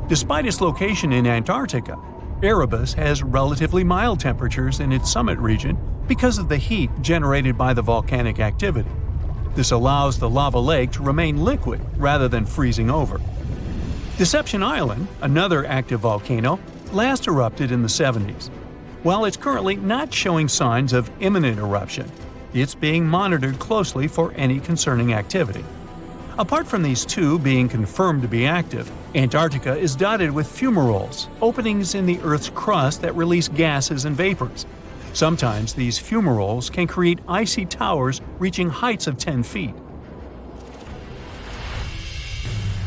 Despite its location in Antarctica, Erebus has relatively mild temperatures in its summit region because of the heat generated by the volcanic activity. This allows the lava lake to remain liquid rather than freezing over. Deception Island, another active volcano, last erupted in the 70s. While it's currently not showing signs of imminent eruption, it's being monitored closely for any concerning activity. Apart from these 2 being confirmed to be active, Antarctica is dotted with fumaroles, openings in the Earth's crust that release gases and vapors. Sometimes these fumaroles can create icy towers reaching heights of 10 feet.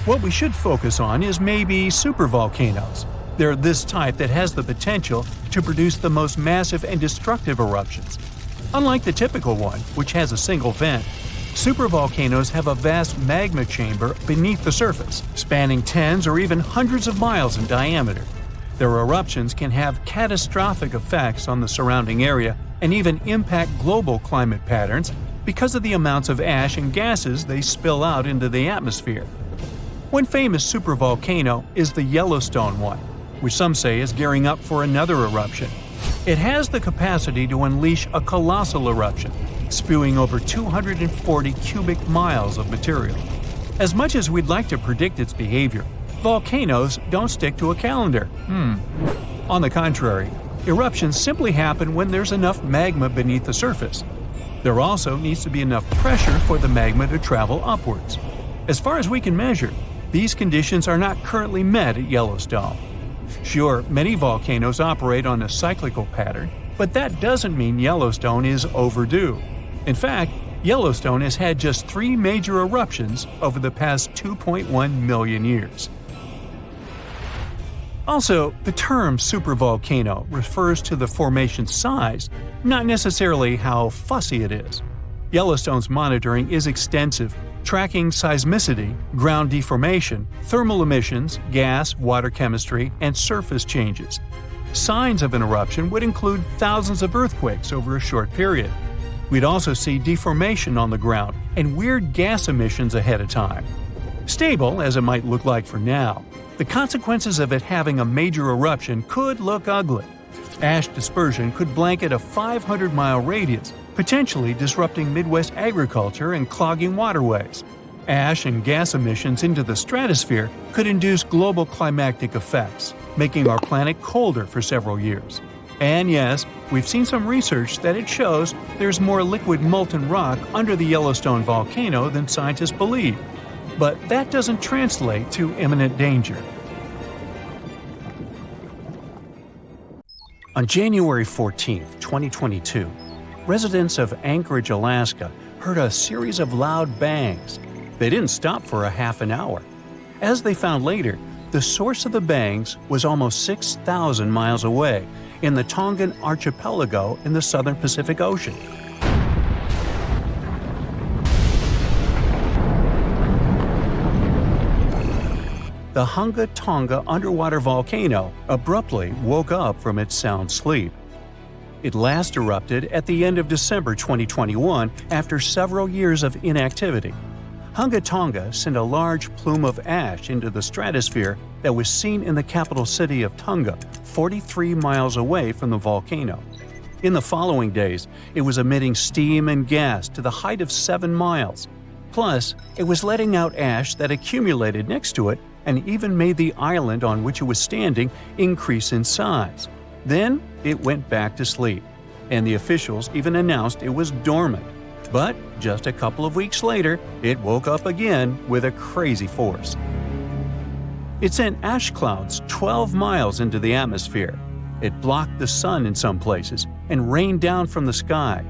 What we should focus on is maybe supervolcanoes. They're this type that has the potential to produce the most massive and destructive eruptions. Unlike the typical one, which has a single vent, supervolcanoes have a vast magma chamber beneath the surface, spanning tens or even hundreds of miles in diameter. Their eruptions can have catastrophic effects on the surrounding area and even impact global climate patterns because of the amounts of ash and gases they spill out into the atmosphere. One famous supervolcano is the Yellowstone one, which some say is gearing up for another eruption. It has the capacity to unleash a colossal eruption, spewing over 240 cubic miles of material. As much as we'd like to predict its behavior, volcanoes don't stick to a calendar. On the contrary, eruptions simply happen when there's enough magma beneath the surface. There also needs to be enough pressure for the magma to travel upwards. As far as we can measure, these conditions are not currently met at Yellowstone. Sure, many volcanoes operate on a cyclical pattern, but that doesn't mean Yellowstone is overdue. In fact, Yellowstone has had just 3 major eruptions over the past 2.1 million years. Also, the term supervolcano refers to the formation's size, not necessarily how fussy it is. Yellowstone's monitoring is extensive, tracking seismicity, ground deformation, thermal emissions, gas, water chemistry, and surface changes. Signs of an eruption would include thousands of earthquakes over a short period. We'd also see deformation on the ground and weird gas emissions ahead of time. Stable as it might look like for now, the consequences of it having a major eruption could look ugly. Ash dispersion could blanket a 500-mile radius, potentially disrupting Midwest agriculture and clogging waterways. Ash and gas emissions into the stratosphere could induce global climatic effects, making our planet colder for several years. And yes, we've seen some research that it shows there's more liquid molten rock under the Yellowstone volcano than scientists believe. But that doesn't translate to imminent danger. On January 14, 2022, residents of Anchorage, Alaska, heard a series of loud bangs. They didn't stop for a half an hour. As they found later, the source of the bangs was almost 6,000 miles away in the Tongan archipelago in the southern Pacific Ocean. The Hunga Tonga underwater volcano abruptly woke up from its sound sleep. It last erupted at the end of December 2021 after several years of inactivity. Hunga Tonga sent a large plume of ash into the stratosphere that was seen in the capital city of Tonga, 43 miles away from the volcano. In the following days, it was emitting steam and gas to the height of 7 miles. Plus, it was letting out ash that accumulated next to it and even made the island on which it was standing increase in size. Then, it went back to sleep, and the officials even announced it was dormant. But just a couple of weeks later, it woke up again with a crazy force. It sent ash clouds 12 miles into the atmosphere. It blocked the sun in some places and rained down from the sky.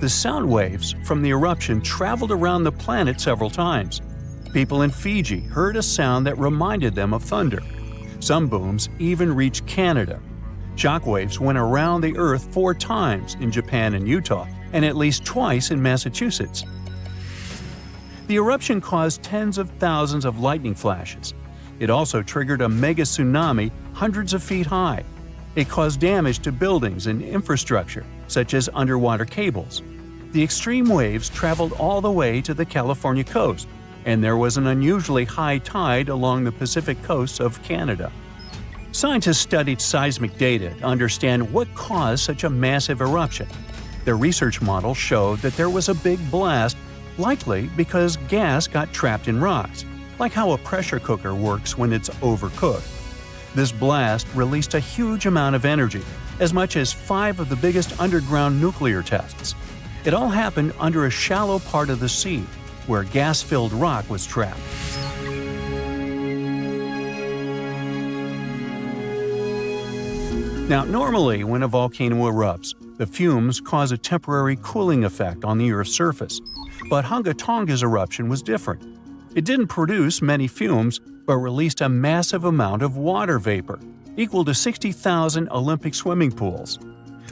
The sound waves from the eruption traveled around the planet several times. People in Fiji heard a sound that reminded them of thunder. Some booms even reached Canada. Shockwaves went around the Earth 4 times in Japan and Utah, and at least twice in Massachusetts. The eruption caused tens of thousands of lightning flashes. It also triggered a megatsunami hundreds of feet high. It caused damage to buildings and infrastructure, such as underwater cables. The extreme waves traveled all the way to the California coast, and there was an unusually high tide along the Pacific coast of Canada. Scientists studied seismic data to understand what caused such a massive eruption. Their research models showed that there was a big blast, likely because gas got trapped in rocks, like how a pressure cooker works when it's overcooked. This blast released a huge amount of energy, as much as 5 of the biggest underground nuclear tests. It all happened under a shallow part of the sea, where gas-filled rock was trapped. Now, normally when a volcano erupts, the fumes cause a temporary cooling effect on the Earth's surface. But Hunga Tonga's eruption was different. It didn't produce many fumes, but released a massive amount of water vapor, equal to 60,000 Olympic swimming pools.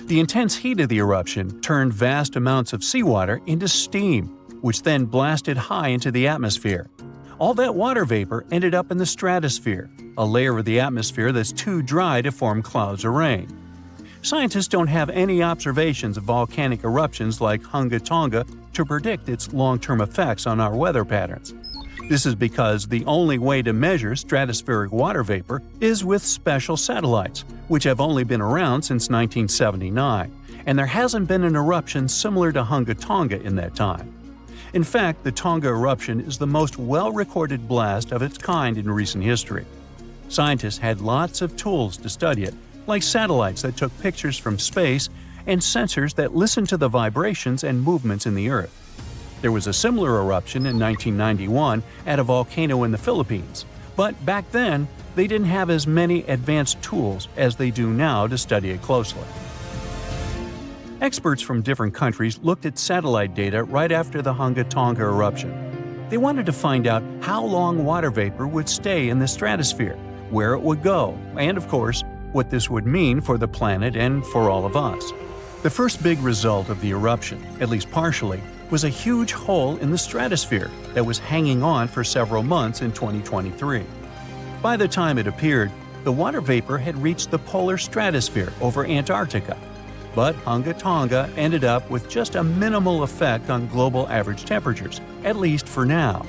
The intense heat of the eruption turned vast amounts of seawater into steam, which then blasted high into the atmosphere. All that water vapor ended up in the stratosphere, a layer of the atmosphere that's too dry to form clouds or rain. Scientists don't have any observations of volcanic eruptions like Hunga Tonga to predict its long-term effects on our weather patterns. This is because the only way to measure stratospheric water vapor is with special satellites, which have only been around since 1979, and there hasn't been an eruption similar to Hunga Tonga in that time. In fact, the Tonga eruption is the most well-recorded blast of its kind in recent history. Scientists had lots of tools to study it, like satellites that took pictures from space and sensors that listened to the vibrations and movements in the Earth. There was a similar eruption in 1991 at a volcano in the Philippines, but back then, they didn't have as many advanced tools as they do now to study it closely. Experts from different countries looked at satellite data right after the Hunga Tonga eruption. They wanted to find out how long water vapor would stay in the stratosphere, where it would go, and of course, what this would mean for the planet and for all of us. The first big result of the eruption, at least partially, was a huge hole in the stratosphere that was hanging on for several months in 2023. By the time it appeared, the water vapor had reached the polar stratosphere over Antarctica. But Hunga Tonga ended up with just a minimal effect on global average temperatures, at least for now.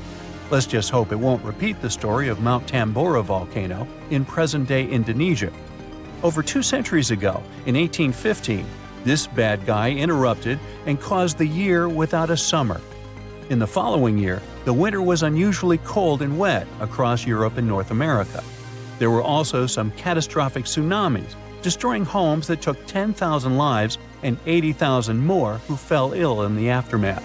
Let's just hope it won't repeat the story of Mount Tambora volcano in present-day Indonesia. Over 2 centuries ago, in 1815, this bad guy erupted and caused the year without a summer. In the following year, the winter was unusually cold and wet across Europe and North America. There were also some catastrophic tsunamis, destroying homes that took 10,000 lives and 80,000 more who fell ill in the aftermath.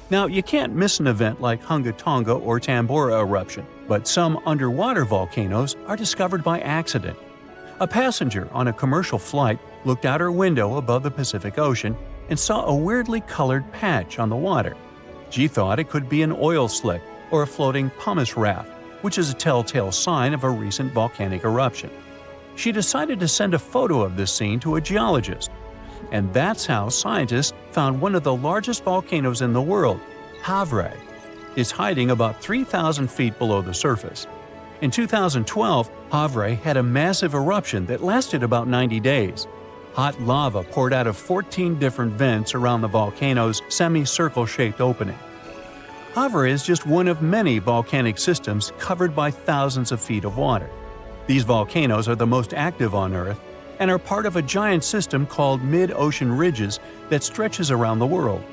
Now, you can't miss an event like Hunga Tonga or Tambora eruption, but some underwater volcanoes are discovered by accident. A passenger on a commercial flight looked out her window above the Pacific Ocean and saw a weirdly colored patch on the water. She thought it could be an oil slick or a floating pumice raft, which is a telltale sign of a recent volcanic eruption. She decided to send a photo of this scene to a geologist. And that's how scientists found one of the largest volcanoes in the world, Havre. It's hiding about 3,000 feet below the surface. In 2012, Havre had a massive eruption that lasted about 90 days. Hot lava poured out of 14 different vents around the volcano's semicircle-shaped opening. Havre is just one of many volcanic systems covered by thousands of feet of water. These volcanoes are the most active on Earth and are part of a giant system called mid-ocean ridges that stretches around the world.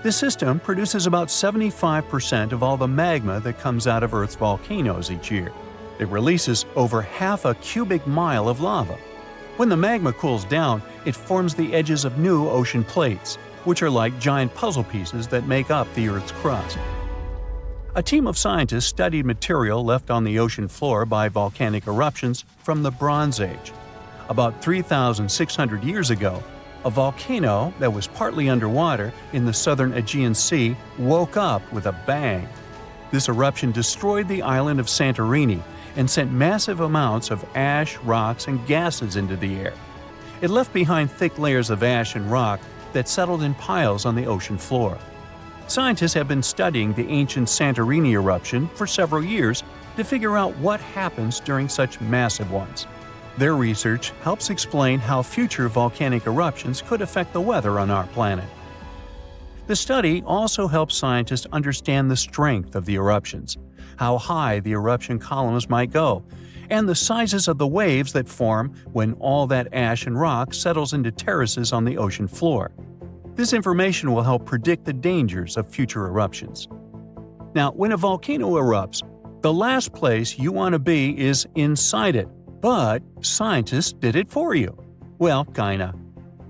This system produces about 75% of all the magma that comes out of Earth's volcanoes each year. It releases over half a cubic mile of lava. When the magma cools down, it forms the edges of new ocean plates, which are like giant puzzle pieces that make up the Earth's crust. A team of scientists studied material left on the ocean floor by volcanic eruptions from the Bronze Age. About 3,600 years ago, a volcano that was partly underwater in the southern Aegean Sea woke up with a bang. This eruption destroyed the island of Santorini and sent massive amounts of ash, rocks, and gases into the air. It left behind thick layers of ash and rock that settled in piles on the ocean floor. Scientists have been studying the ancient Santorini eruption for several years to figure out what happens during such massive ones. Their research helps explain how future volcanic eruptions could affect the weather on our planet. The study also helps scientists understand the strength of the eruptions, how high the eruption columns might go, and the sizes of the waves that form when all that ash and rock settles into terraces on the ocean floor. This information will help predict the dangers of future eruptions. Now, when a volcano erupts, the last place you want to be is inside it. But scientists did it for you. Well, kinda.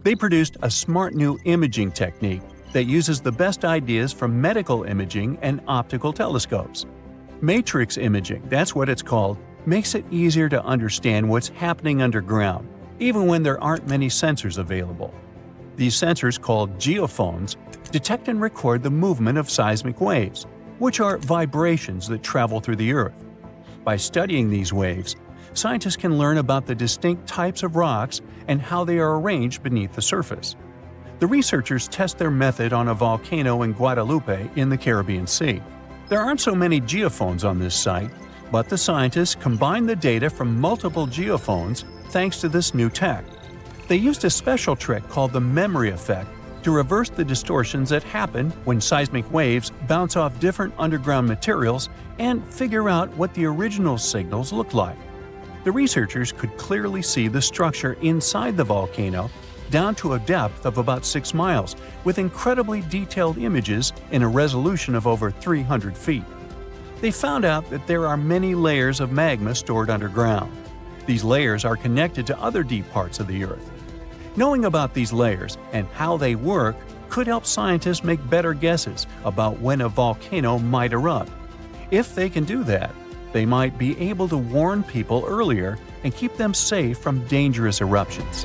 They produced a smart new imaging technique that uses the best ideas from medical imaging and optical telescopes. Matrix imaging, that's what it's called, makes it easier to understand what's happening underground, even when there aren't many sensors available. These sensors, called geophones, detect and record the movement of seismic waves, which are vibrations that travel through the Earth. By studying these waves, scientists can learn about the distinct types of rocks and how they are arranged beneath the surface. The researchers test their method on a volcano in Guadalupe in the Caribbean Sea. There aren't so many geophones on this site, but the scientists combined the data from multiple geophones thanks to this new tech. They used a special trick called the memory effect to reverse the distortions that happen when seismic waves bounce off different underground materials and figure out what the original signals look like. The researchers could clearly see the structure inside the volcano down to a depth of about 6 miles, with incredibly detailed images in a resolution of over 300 feet. They found out that there are many layers of magma stored underground. These layers are connected to other deep parts of the Earth. Knowing about these layers and how they work could help scientists make better guesses about when a volcano might erupt. If they can do that, they might be able to warn people earlier and keep them safe from dangerous eruptions.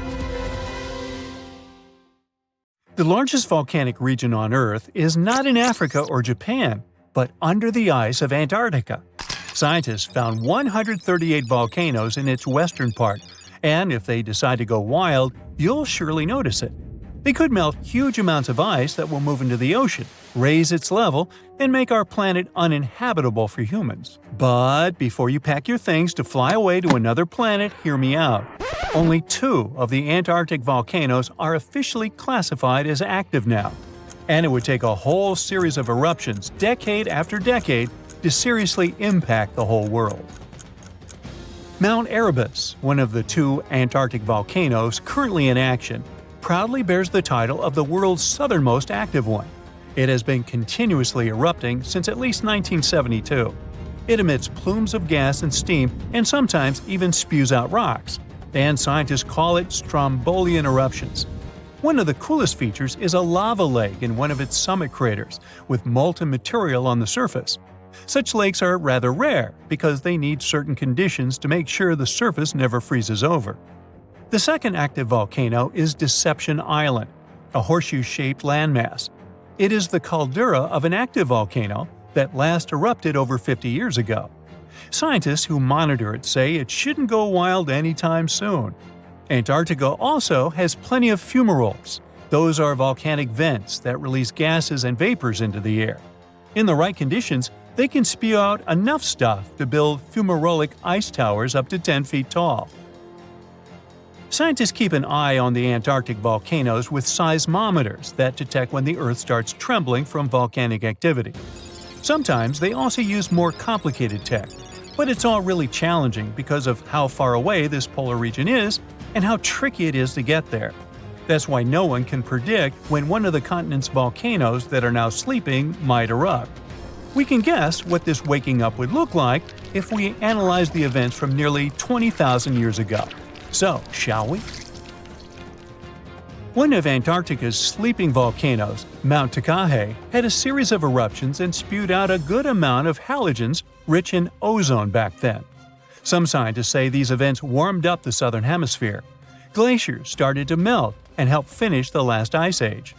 The largest volcanic region on Earth is not in Africa or Japan, but under the ice of Antarctica. Scientists found 138 volcanoes in its western part, and if they decide to go wild, you'll surely notice it. They could melt huge amounts of ice that will move into the ocean, raise its level, and make our planet uninhabitable for humans. But before you pack your things to fly away to another planet, hear me out. Only 2 of the Antarctic volcanoes are officially classified as active now. And it would take a whole series of eruptions, decade after decade, to seriously impact the whole world. Mount Erebus, one of the 2 Antarctic volcanoes currently in action, proudly bears the title of the world's southernmost active one. It has been continuously erupting since at least 1972. It emits plumes of gas and steam and sometimes even spews out rocks, and scientists call it Strombolian eruptions. One of the coolest features is a lava lake in one of its summit craters, with molten material on the surface. Such lakes are rather rare because they need certain conditions to make sure the surface never freezes over. The second active volcano is Deception Island, a horseshoe-shaped landmass. It is the caldera of an active volcano that last erupted over 50 years ago. Scientists who monitor it say it shouldn't go wild anytime soon. Antarctica also has plenty of fumaroles. Those are volcanic vents that release gases and vapors into the air. In the right conditions, they can spew out enough stuff to build fumarolic ice towers up to 10 feet tall. Scientists keep an eye on the Antarctic volcanoes with seismometers that detect when the Earth starts trembling from volcanic activity. Sometimes they also use more complicated tech, but it's all really challenging because of how far away this polar region is and how tricky it is to get there. That's why no one can predict when one of the continent's volcanoes that are now sleeping might erupt. We can guess what this waking up would look like if we analyze the events from nearly 20,000 years ago. So, shall we? One of Antarctica's sleeping volcanoes, Mount Takahe, had a series of eruptions and spewed out a good amount of halogens rich in ozone back then. Some scientists say these events warmed up the southern hemisphere. Glaciers started to melt and help finish the last ice age.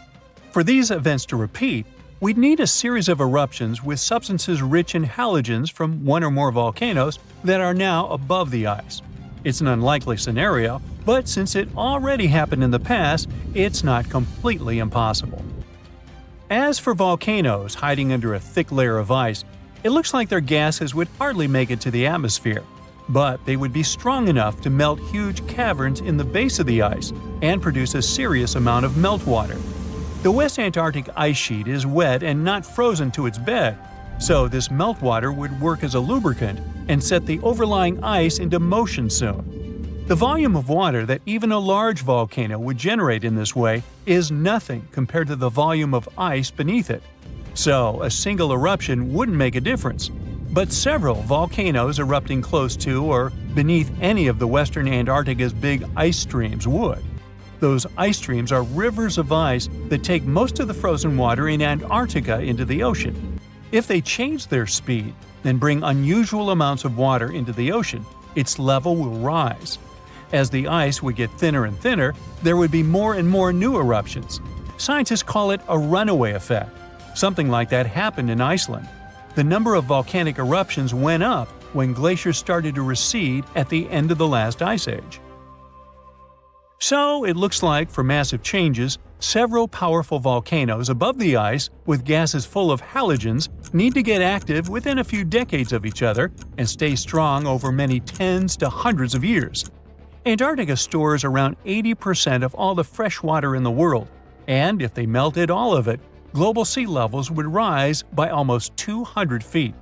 For these events to repeat, we'd need a series of eruptions with substances rich in halogens from one or more volcanoes that are now above the ice. It's an unlikely scenario, but since it already happened in the past, it's not completely impossible. As for volcanoes hiding under a thick layer of ice, it looks like their gases would hardly make it to the atmosphere, but they would be strong enough to melt huge caverns in the base of the ice and produce a serious amount of meltwater. The West Antarctic ice sheet is wet and not frozen to its bed, so this meltwater would work as a lubricant and set the overlying ice into motion soon. The volume of water that even a large volcano would generate in this way is nothing compared to the volume of ice beneath it. So a single eruption wouldn't make a difference, but several volcanoes erupting close to or beneath any of the western Antarctica's big ice streams would. Those ice streams are rivers of ice that take most of the frozen water in Antarctica into the ocean. If they change their speed and bring unusual amounts of water into the ocean, its level will rise. As the ice would get thinner and thinner, there would be more and more new eruptions. Scientists call it a runaway effect. Something like that happened in Iceland. The number of volcanic eruptions went up when glaciers started to recede at the end of the last ice age. So it looks like, for massive changes, several powerful volcanoes above the ice with gases full of halogens need to get active within a few decades of each other and stay strong over many tens to hundreds of years. Antarctica stores around 80% of all the fresh water in the world, and if they melted all of it, global sea levels would rise by almost 200 feet.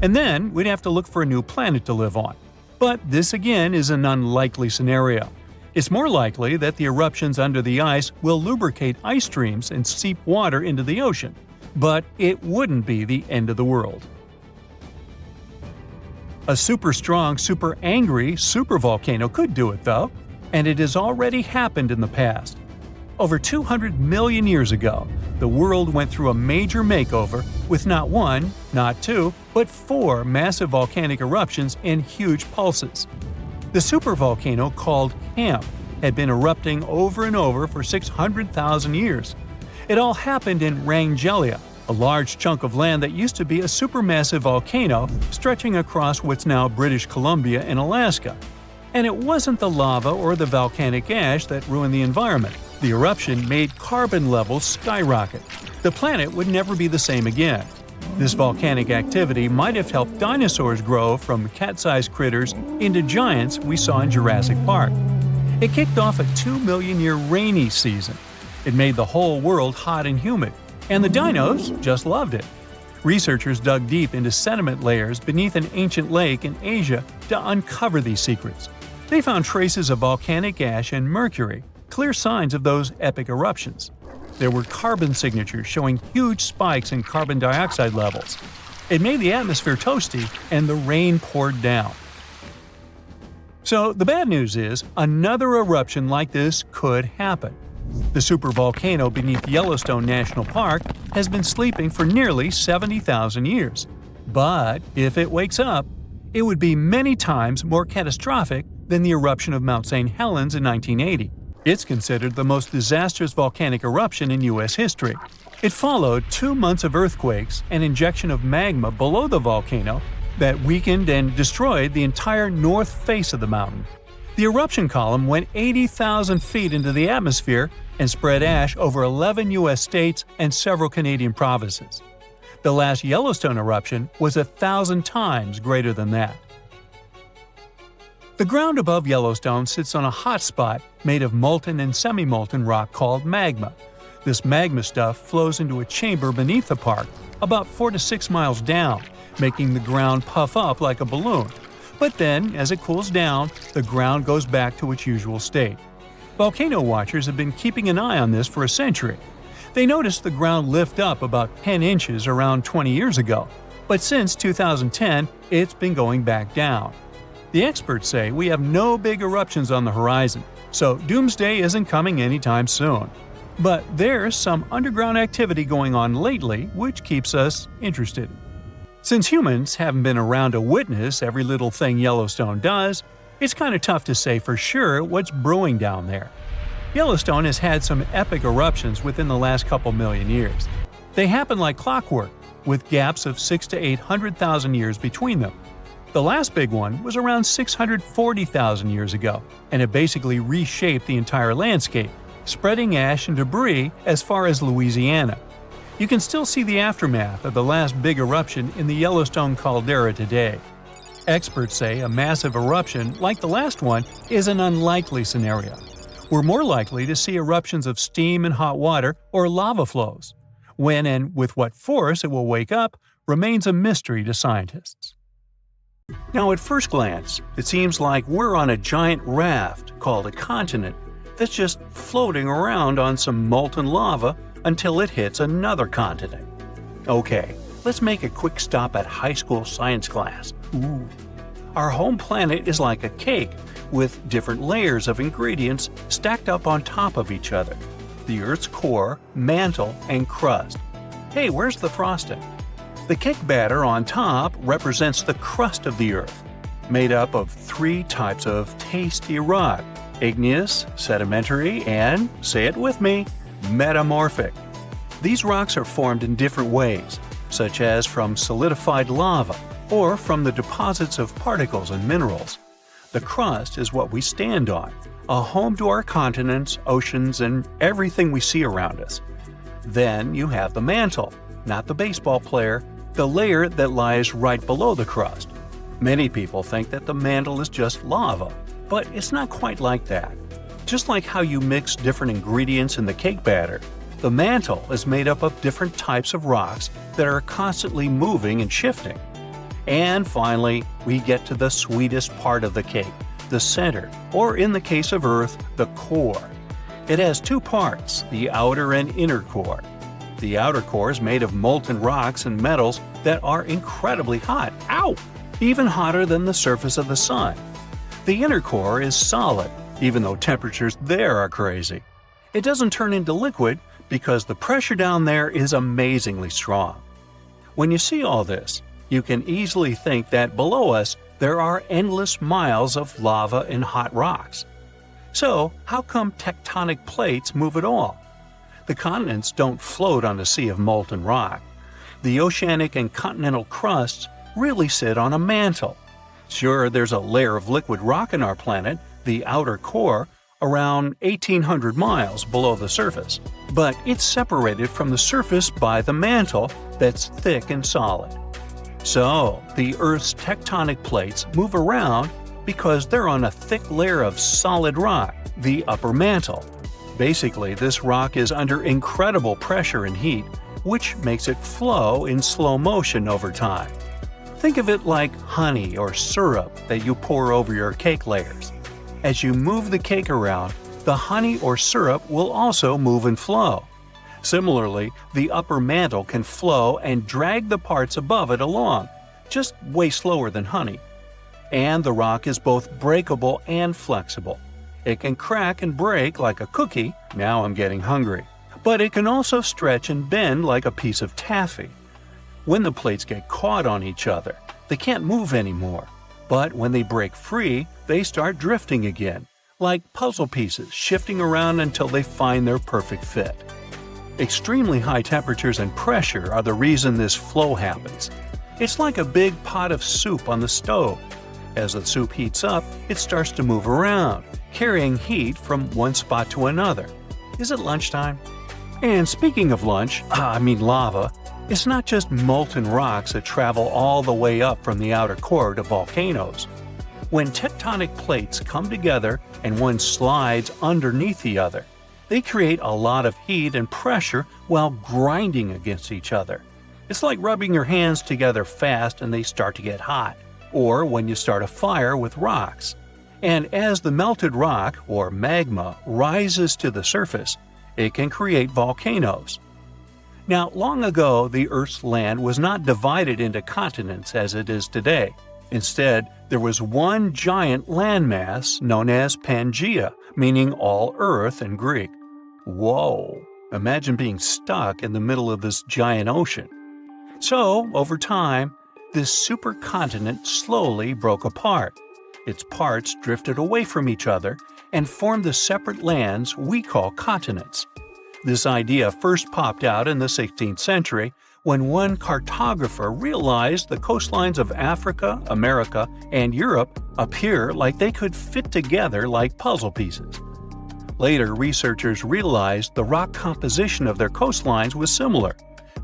And then we'd have to look for a new planet to live on. But this again is an unlikely scenario. It's more likely that the eruptions under the ice will lubricate ice streams and seep water into the ocean, but it wouldn't be the end of the world. A super strong, super angry supervolcano could do it though, and it has already happened in the past. Over 200 million years ago, the world went through a major makeover with not one, not two, but 4 massive volcanic eruptions in huge pulses. The supervolcano called Camp had been erupting over and over for 600,000 years. It all happened in Wrangell, a large chunk of land that used to be a supermassive volcano stretching across what's now British Columbia and Alaska. And it wasn't the lava or the volcanic ash that ruined the environment. The eruption made carbon levels skyrocket. The planet would never be the same again. This volcanic activity might have helped dinosaurs grow from cat-sized critters into giants we saw in Jurassic Park. It kicked off a 2-million-year rainy season. It made the whole world hot and humid, and the dinos just loved it. Researchers dug deep into sediment layers beneath an ancient lake in Asia to uncover these secrets. They found traces of volcanic ash and mercury, clear signs of those epic eruptions. There were carbon signatures showing huge spikes in carbon dioxide levels. It made the atmosphere toasty, and the rain poured down. So the bad news is, another eruption like this could happen. The supervolcano beneath Yellowstone National Park has been sleeping for nearly 70,000 years. But if it wakes up, it would be many times more catastrophic than the eruption of Mount St. Helens in 1980. It's considered the most disastrous volcanic eruption in U.S. history. It followed 2 months of earthquakes and injection of magma below the volcano that weakened and destroyed the entire north face of the mountain. The eruption column went 80,000 feet into the atmosphere and spread ash over 11 U.S. states and several Canadian provinces. The last Yellowstone eruption was 1,000 times greater than that. The ground above Yellowstone sits on a hot spot made of molten and semi-molten rock called magma. This magma stuff flows into a chamber beneath the park, about 4 to 6 miles down, making the ground puff up like a balloon. But then, as it cools down, the ground goes back to its usual state. Volcano watchers have been keeping an eye on this for a century. They noticed the ground lift up about 10 inches around 20 years ago, but since 2010, it's been going back down. The experts say we have no big eruptions on the horizon, so doomsday isn't coming anytime soon. But there's some underground activity going on lately which keeps us interested. Since humans haven't been around to witness every little thing Yellowstone does, it's kind of tough to say for sure what's brewing down there. Yellowstone has had some epic eruptions within the last couple million years. They happen like clockwork, with gaps of 600,000 to 800,000 years between them. The last big one was around 640,000 years ago, and it basically reshaped the entire landscape, spreading ash and debris as far as Louisiana. You can still see the aftermath of the last big eruption in the Yellowstone caldera today. Experts say a massive eruption like the last one is an unlikely scenario. We're more likely to see eruptions of steam and hot water or lava flows. When and with what force it will wake up remains a mystery to scientists. Now, at first glance, it seems like we're on a giant raft called a continent that's just floating around on some molten lava until it hits another continent. Okay, let's make a quick stop at high school science class. Our home planet is like a cake with different layers of ingredients stacked up on top of each other. The Earth's core, mantle, and crust. Hey, where's the frosting? The cake batter on top represents the crust of the Earth, made up of 3 types of tasty rock: igneous, sedimentary, and, say it with me, metamorphic. These rocks are formed in different ways, such as from solidified lava or from the deposits of particles and minerals. The crust is what we stand on, a home to our continents, oceans, and everything we see around us. Then you have the mantle, not the baseball player, the layer that lies right below the crust. Many people think that the mantle is just lava, but it's not quite like that. Just like how you mix different ingredients in the cake batter, the mantle is made up of different types of rocks that are constantly moving and shifting. And finally, we get to the sweetest part of the cake, the center, or in the case of Earth, the core. It has 2 parts, the outer and inner core. The outer core is made of molten rocks and metals that are incredibly hot, even hotter than the surface of the sun. The inner core is solid, even though temperatures there are crazy. It doesn't turn into liquid because the pressure down there is amazingly strong. When you see all this, you can easily think that below us there are endless miles of lava and hot rocks. So, how come tectonic plates move at all? The continents don't float on a sea of molten rock. The oceanic and continental crusts really sit on a mantle. Sure, there's a layer of liquid rock in our planet, the outer core, around 1,800 miles below the surface, but it's separated from the surface by the mantle that's thick and solid. So, the Earth's tectonic plates move around because they're on a thick layer of solid rock, the upper mantle. Basically, this rock is under incredible pressure and heat, which makes it flow in slow motion over time. Think of it like honey or syrup that you pour over your cake layers. As you move the cake around, the honey or syrup will also move and flow. Similarly, the upper mantle can flow and drag the parts above it along, just way slower than honey. And the rock is both breakable and flexible. It can crack and break like a cookie, now I'm getting hungry, but it can also stretch and bend like a piece of taffy. When the plates get caught on each other, they can't move anymore. But when they break free, they start drifting again, like puzzle pieces shifting around until they find their perfect fit. Extremely high temperatures and pressure are the reason this flow happens. It's like a big pot of soup on the stove. As the soup heats up, it starts to move around, carrying heat from one spot to another. Is it lunchtime? And speaking of lava, it's not just molten rocks that travel all the way up from the outer core to volcanoes. When tectonic plates come together and one slides underneath the other, they create a lot of heat and pressure while grinding against each other. It's like rubbing your hands together fast and they start to get hot, or when you start a fire with rocks. And as the melted rock, or magma, rises to the surface, it can create volcanoes. Now, long ago, the Earth's land was not divided into continents as it is today. Instead, there was one giant landmass known as Pangaea, meaning all Earth in Greek. Whoa! Imagine being stuck in the middle of this giant ocean. So, over time, this supercontinent slowly broke apart. Its parts drifted away from each other and formed the separate lands we call continents. This idea first popped out in the 16th century when one cartographer realized the coastlines of Africa, America, and Europe appear like they could fit together like puzzle pieces. Later, researchers realized the rock composition of their coastlines was similar,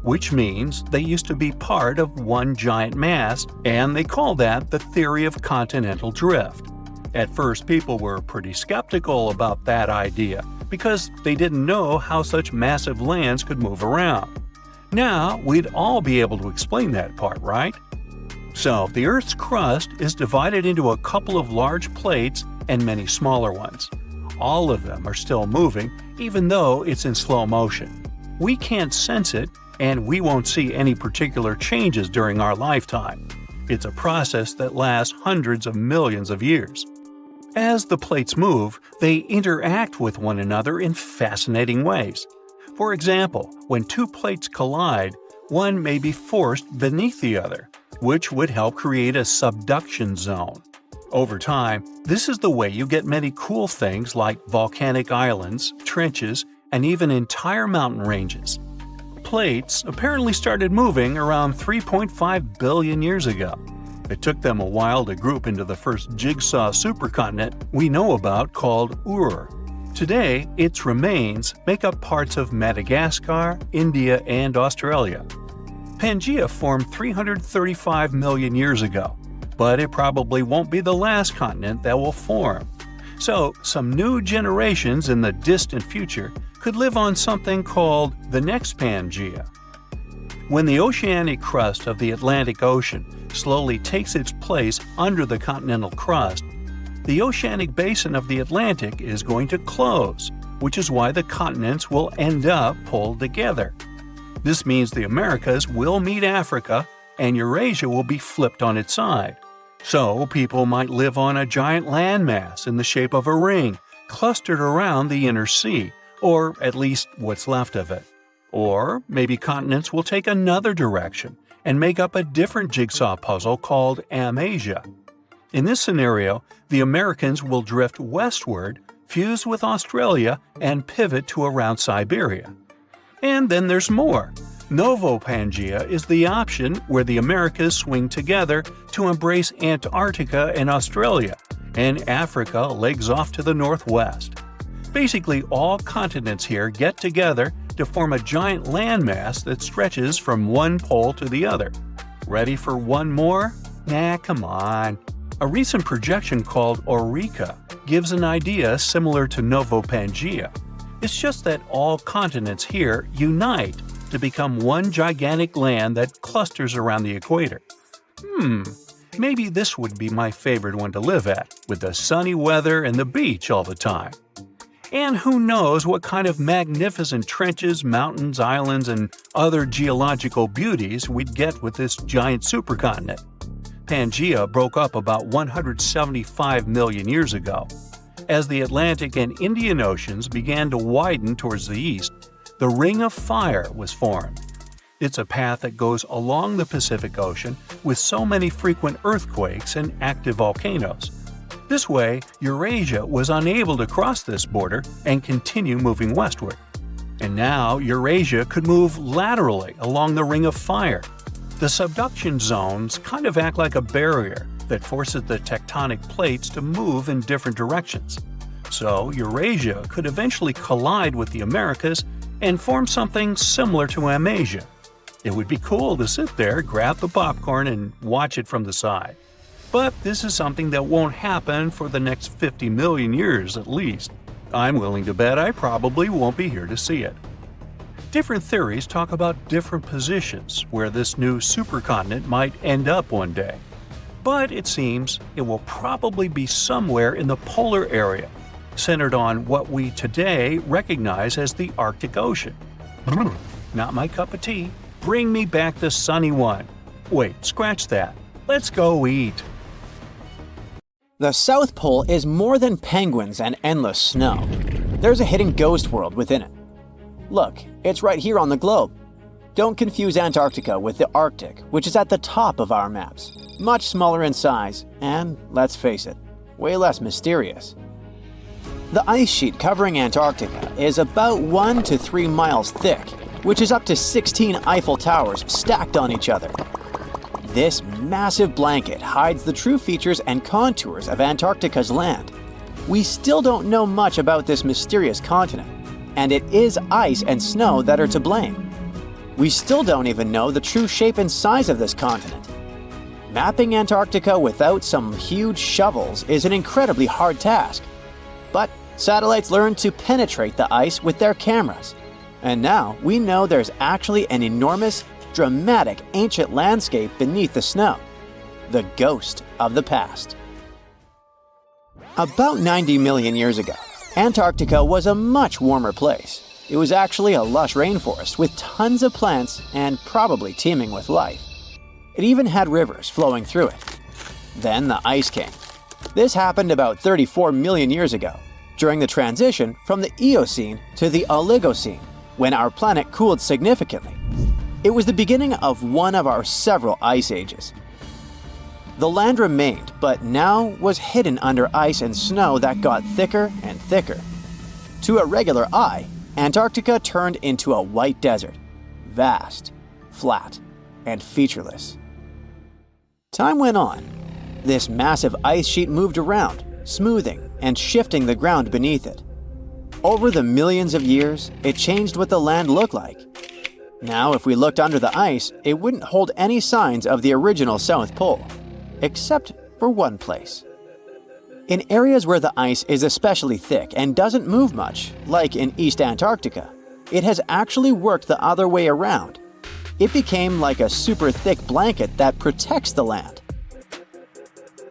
which means they used to be part of one giant mass, and they call that the theory of continental drift. At first, people were pretty skeptical about that idea because they didn't know how such massive lands could move around. Now, we'd all be able to explain that part, right? So, the Earth's crust is divided into a couple of large plates and many smaller ones. All of them are still moving, even though it's in slow motion. We can't sense it, and we won't see any particular changes during our lifetime. It's a process that lasts hundreds of millions of years. As the plates move, they interact with one another in fascinating ways. For example, when two plates collide, one may be forced beneath the other, which would help create a subduction zone. Over time, this is the way you get many cool things like volcanic islands, trenches, and even entire mountain ranges. Plates apparently started moving around 3.5 billion years ago. It took them a while to group into the first jigsaw supercontinent we know about called Ur. Today, its remains make up parts of Madagascar, India, and Australia. Pangaea formed 335 million years ago, but it probably won't be the last continent that will form. So, some new generations in the distant future could live on something called the next Pangaea. When the oceanic crust of the Atlantic Ocean slowly takes its place under the continental crust, the oceanic basin of the Atlantic is going to close, which is why the continents will end up pulled together. This means the Americas will meet Africa, and Eurasia will be flipped on its side. So, people might live on a giant landmass in the shape of a ring, clustered around the inner sea, or at least what's left of it. Or maybe continents will take another direction and make up a different jigsaw puzzle called Amasia. In this scenario, the Americans will drift westward, fuse with Australia, and pivot to around Siberia. And then there's more. Novo-Pangaea is the option where the Americas swing together to embrace Antarctica and Australia, and Africa legs off to the northwest. Basically, all continents here get together to form a giant landmass that stretches from one pole to the other. Ready for one more? Nah, come on. A recent projection called Eureka gives an idea similar to Novo Pangea. It's just that all continents here unite to become one gigantic land that clusters around the equator. Maybe this would be my favorite one to live at, with the sunny weather and the beach all the time. And who knows what kind of magnificent trenches, mountains, islands, and other geological beauties we'd get with this giant supercontinent. Pangea broke up about 175 million years ago. As the Atlantic and Indian Oceans began to widen towards the east, the Ring of Fire was formed. It's a path that goes along the Pacific Ocean with so many frequent earthquakes and active volcanoes. This way, Eurasia was unable to cross this border and continue moving westward. And now Eurasia could move laterally along the Ring of Fire. The subduction zones kind of act like a barrier that forces the tectonic plates to move in different directions. So Eurasia could eventually collide with the Americas and form something similar to Amasia. It would be cool to sit there, grab the popcorn, and watch it from the side. But this is something that won't happen for the next 50 million years at least. I'm willing to bet I probably won't be here to see it. Different theories talk about different positions where this new supercontinent might end up one day. But it seems it will probably be somewhere in the polar area, centered on what we today recognize as the Arctic Ocean. Not my cup of tea. Bring me back the sunny one. Wait, scratch that. Let's go eat. The South Pole is more than penguins and endless snow. There's a hidden ghost world within it. Look, it's right here on the globe. Don't confuse Antarctica with the Arctic, which is at the top of our maps. Much smaller in size, and, let's face it, way less mysterious. The ice sheet covering Antarctica is about 1 to 3 miles thick, which is up to 16 Eiffel Towers stacked on each other. This massive blanket hides the true features and contours of Antarctica's land. We still don't know much about this mysterious continent, and it is ice and snow that are to blame. We still don't even know the true shape and size of this continent. Mapping Antarctica without some huge shovels is an incredibly hard task. But satellites learned to penetrate the ice with their cameras. And now we know there's actually an enormous, dramatic ancient landscape beneath the snow. The ghost of the past. About 90 million years ago, Antarctica was a much warmer place. It was actually a lush rainforest with tons of plants and probably teeming with life. It even had rivers flowing through it. Then the ice came. This happened about 34 million years ago, during the transition from the Eocene to the Oligocene, when our planet cooled significantly. It was the beginning of one of our several ice ages. The land remained, but now was hidden under ice and snow that got thicker and thicker. To a regular eye, Antarctica turned into a white desert, vast, flat, and featureless. Time went on. This massive ice sheet moved around, smoothing and shifting the ground beneath it. Over the millions of years, it changed what the land looked like. Now, if we looked under the ice, it wouldn't hold any signs of the original South Pole, except for one place. In areas where the ice is especially thick and doesn't move much, like in East Antarctica, it has actually worked the other way around. It became like a super thick blanket that protects the land.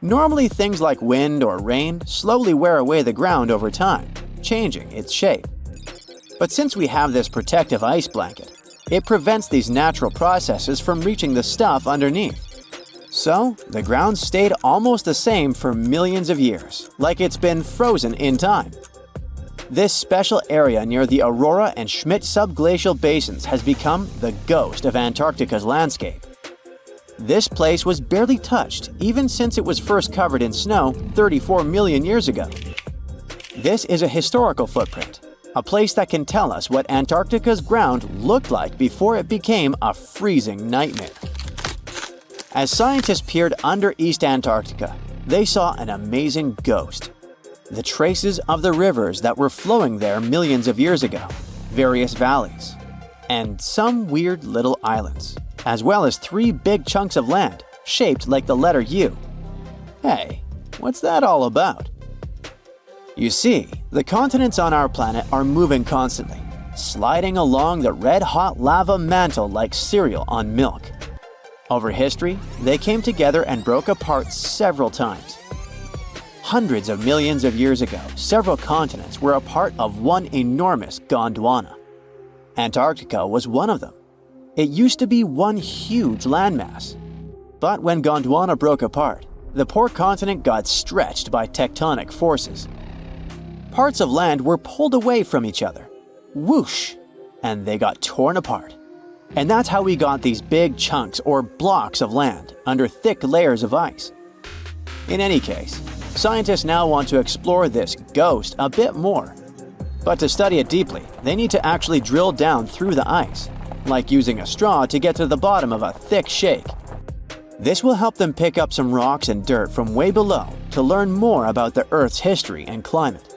Normally, things like wind or rain slowly wear away the ground over time, changing its shape. But since we have this protective ice blanket, it prevents these natural processes from reaching the stuff underneath. So, the ground stayed almost the same for millions of years, like it's been frozen in time. This special area near the Aurora and Schmidt subglacial basins has become the ghost of Antarctica's landscape. This place was barely touched even since it was first covered in snow 34 million years ago. This is a historical footprint, a place that can tell us what Antarctica's ground looked like before it became a freezing nightmare. As scientists peered under East Antarctica, they saw an amazing ghost. the traces of the rivers that were flowing there millions of years ago, various valleys, and some weird little islands, as well as 3 big chunks of land shaped like the letter U. Hey, what's that all about? You see, the continents on our planet are moving constantly, sliding along the red-hot lava mantle like cereal on milk. Over history, they came together and broke apart several times. Hundreds of millions of years ago, several continents were a part of one enormous Gondwana. Antarctica was one of them. It used to be one huge landmass. But when Gondwana broke apart, the poor continent got stretched by tectonic forces. Parts of land were pulled away from each other. Whoosh! And they got torn apart. And that's how we got these big chunks or blocks of land under thick layers of ice. In any case, scientists now want to explore this ghost a bit more. But to study it deeply, they need to actually drill down through the ice, like using a straw to get to the bottom of a thick shake. This will help them pick up some rocks and dirt from way below to learn more about the Earth's history and climate.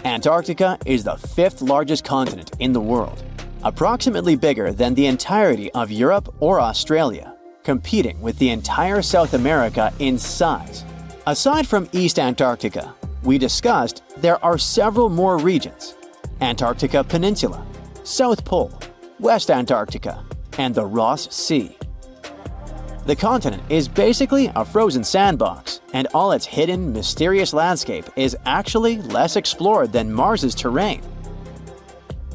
Antarctica is the 5th largest continent in the world, approximately bigger than the entirety of Europe or Australia, competing with the entire South America in size. Aside from East Antarctica, we discussed there are several more regions: Antarctica Peninsula, South Pole, West Antarctica, and the Ross Sea. The continent is basically a frozen sandbox, and all its hidden, mysterious landscape is actually less explored than Mars's terrain.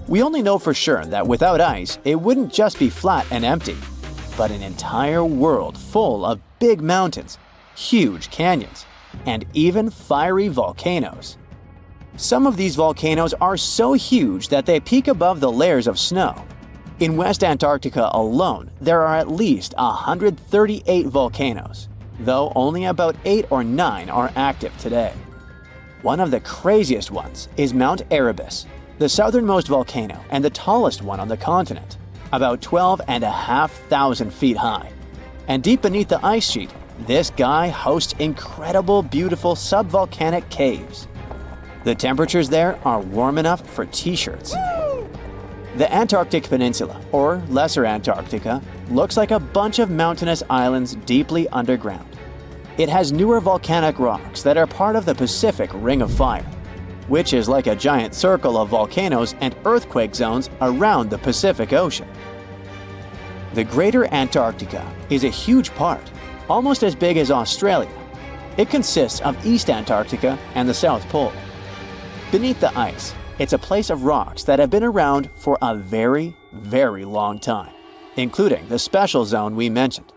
We only know for sure that without ice, it wouldn't just be flat and empty, but an entire world full of big mountains, huge canyons, and even fiery volcanoes. Some of these volcanoes are so huge that they peak above the layers of snow. In West Antarctica alone, there are at least 138 volcanoes, though only about 8 or 9 are active today. One of the craziest ones is Mount Erebus, the southernmost volcano and the tallest one on the continent, about 12,500 feet high. And deep beneath the ice sheet, this guy hosts incredible, beautiful subvolcanic caves. The temperatures there are warm enough for t-shirts. The Antarctic Peninsula, or Lesser Antarctica, looks like a bunch of mountainous islands deeply underground. It has newer volcanic rocks that are part of the Pacific Ring of Fire, which is like a giant circle of volcanoes and earthquake zones around the Pacific Ocean. The Greater Antarctica is a huge part, almost as big as Australia. It consists of East Antarctica and the South Pole. Beneath the ice, it's a place of rocks that have been around for a very, very long time, including the special zone we mentioned.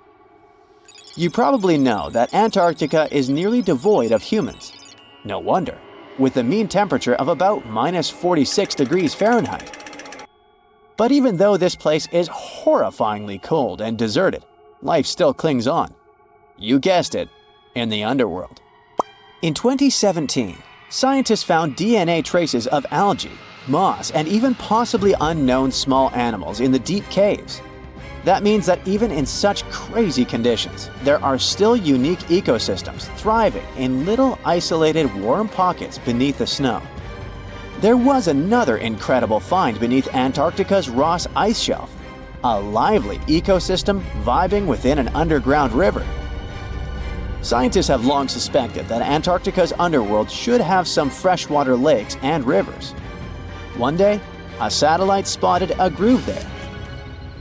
You probably know that Antarctica is nearly devoid of humans. No wonder, with a mean temperature of about minus 46 degrees Fahrenheit. But even though this place is horrifyingly cold and deserted, life still clings on. You guessed it, in the underworld. In 2017, scientists found DNA traces of algae, moss, and even possibly unknown small animals in the deep caves. That means that even in such crazy conditions, there are still unique ecosystems thriving in little isolated warm pockets beneath the snow. There was another incredible find beneath Antarctica's Ross Ice Shelf, a lively ecosystem vibing within an underground river. Scientists have long suspected that Antarctica's underworld should have some freshwater lakes and rivers. One day, a satellite spotted a groove there.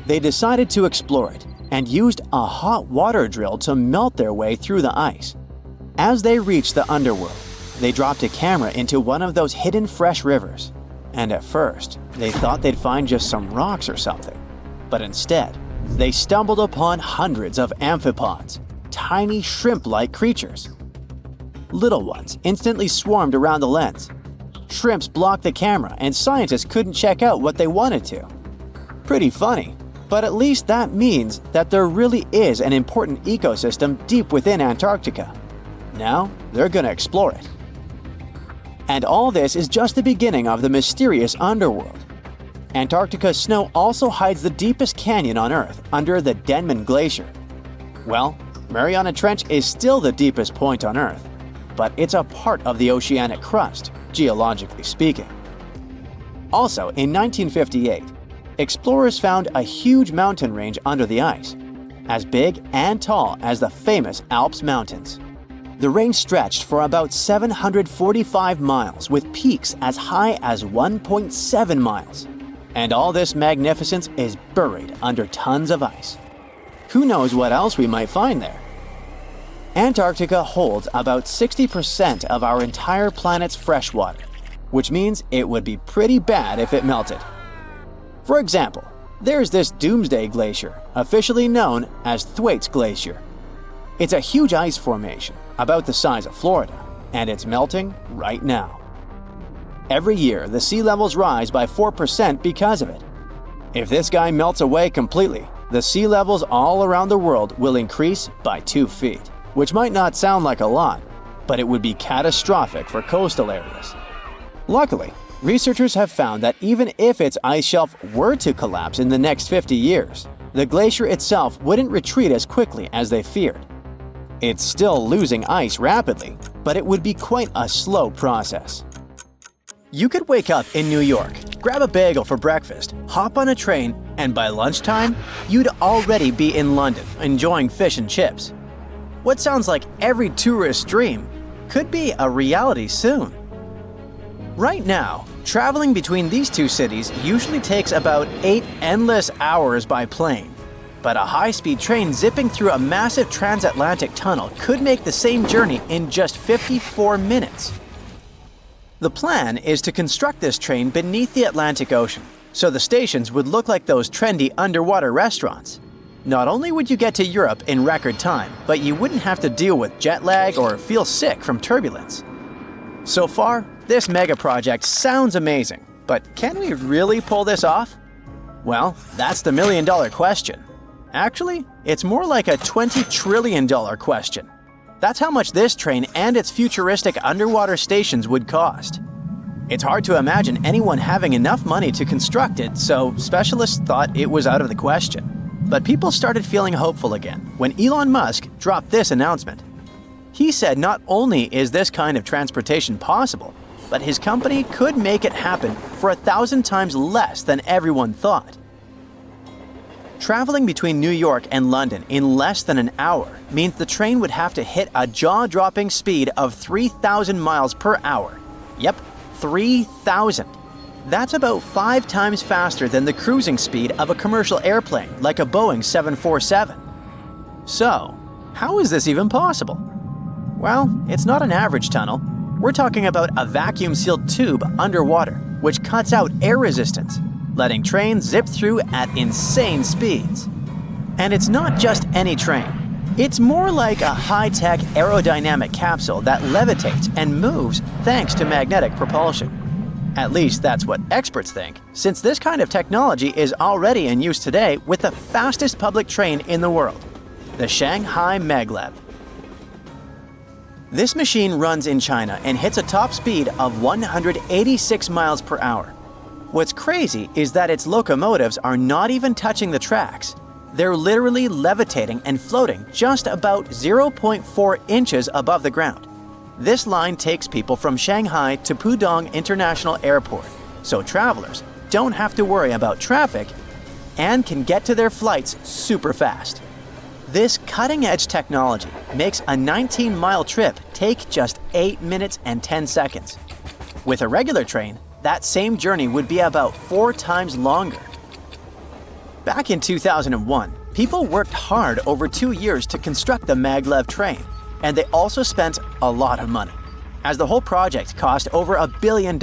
They decided to explore it and used a hot water drill to melt their way through the ice. As they reached the underworld, they dropped a camera into one of those hidden fresh rivers. And at first, they thought they'd find just some rocks or something. But instead, they stumbled upon hundreds of amphipods, tiny shrimp-like creatures. Little ones instantly swarmed around the lens. Shrimps blocked the camera and scientists couldn't check out what they wanted to. Pretty funny, but at least that means that there really is an important ecosystem deep within Antarctica. Now, they're gonna explore it. And all this is just the beginning of the mysterious underworld. Antarctica's snow also hides the deepest canyon on Earth under the Denman Glacier. Well, Mariana Trench is still the deepest point on Earth. but it's a part of the oceanic crust, geologically speaking. Also, in 1958, explorers found a huge mountain range under the ice, as big and tall as the famous Alps Mountains. The range stretched for about 745 miles with peaks as high as 1.7 miles. And all this magnificence is buried under tons of ice. Who knows what else we might find there? Antarctica holds about 60% of our entire planet's freshwater, which means it would be pretty bad if it melted. For example, there's this Doomsday Glacier, officially known as Thwaites Glacier. It's a huge ice formation, about the size of Florida, and it's melting right now. Every year, the sea levels rise by 4% because of it. If this guy melts away completely, the sea levels all around the world will increase by 2 feet, which might not sound like a lot, but it would be catastrophic for coastal areas. Luckily, researchers have found that even if its ice shelf were to collapse in the next 50 years, the glacier itself wouldn't retreat as quickly as they feared. It's still losing ice rapidly, but it would be quite a slow process. You could wake up in New York, grab a bagel for breakfast, hop on a train, and by lunchtime, you'd already be in London enjoying fish and chips. What sounds like every tourist's dream could be a reality soon. Right now, traveling between these two cities usually takes about 8 endless hours by plane. But a high-speed train zipping through a massive transatlantic tunnel could make the same journey in just 54 minutes. The plan is to construct this train beneath the Atlantic Ocean, so the stations would look like those trendy underwater restaurants. Not only would you get to Europe in record time, but you wouldn't have to deal with jet lag or feel sick from turbulence. So far, this mega project sounds amazing, but can we really pull this off? Well, that's the million-dollar question. Actually, it's more like a $20 trillion question. That's how much this train and its futuristic underwater stations would cost. It's hard to imagine anyone having enough money to construct it, so specialists thought it was out of the question. But people started feeling hopeful again when Elon Musk dropped this announcement. He said not only is this kind of transportation possible, but his company could make it happen for 1,000 times less than everyone thought. Traveling between New York and London in less than an hour means the train would have to hit a jaw-dropping speed of 3,000 miles per hour. Yep, 3,000. That's about 5 times faster than the cruising speed of a commercial airplane like a Boeing 747. So, how is this even possible? Well, it's not an average tunnel. We're talking about a vacuum-sealed tube underwater, which cuts out air resistance, letting trains zip through at insane speeds. And it's not just any train. It's more like a high-tech aerodynamic capsule that levitates and moves thanks to magnetic propulsion. At least that's what experts think, since this kind of technology is already in use today with the fastest public train in the world, the Shanghai Maglev. This machine runs in China and hits a top speed of 186 miles per hour. What's crazy is that its locomotives are not even touching the tracks. They're literally levitating and floating just about 0.4 inches above the ground. This line takes people from Shanghai to Pudong International Airport, so travelers don't have to worry about traffic and can get to their flights super fast. This cutting-edge technology makes a 19-mile trip take just 8 minutes and 10 seconds. With a regular train, that same journey would be about 4 times longer. Back in 2001, people worked hard over 2 years to construct the maglev train, and they also spent a lot of money, as the whole project cost over $1 billion.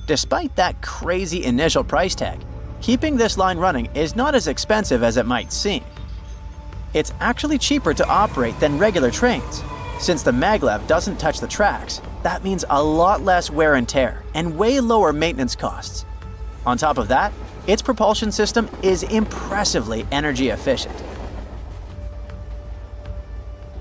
Despite that crazy initial price tag, keeping this line running is not as expensive as it might seem. It's actually cheaper to operate than regular trains. Since the maglev doesn't touch the tracks, that means a lot less wear and tear and way lower maintenance costs. On top of that, its propulsion system is impressively energy efficient.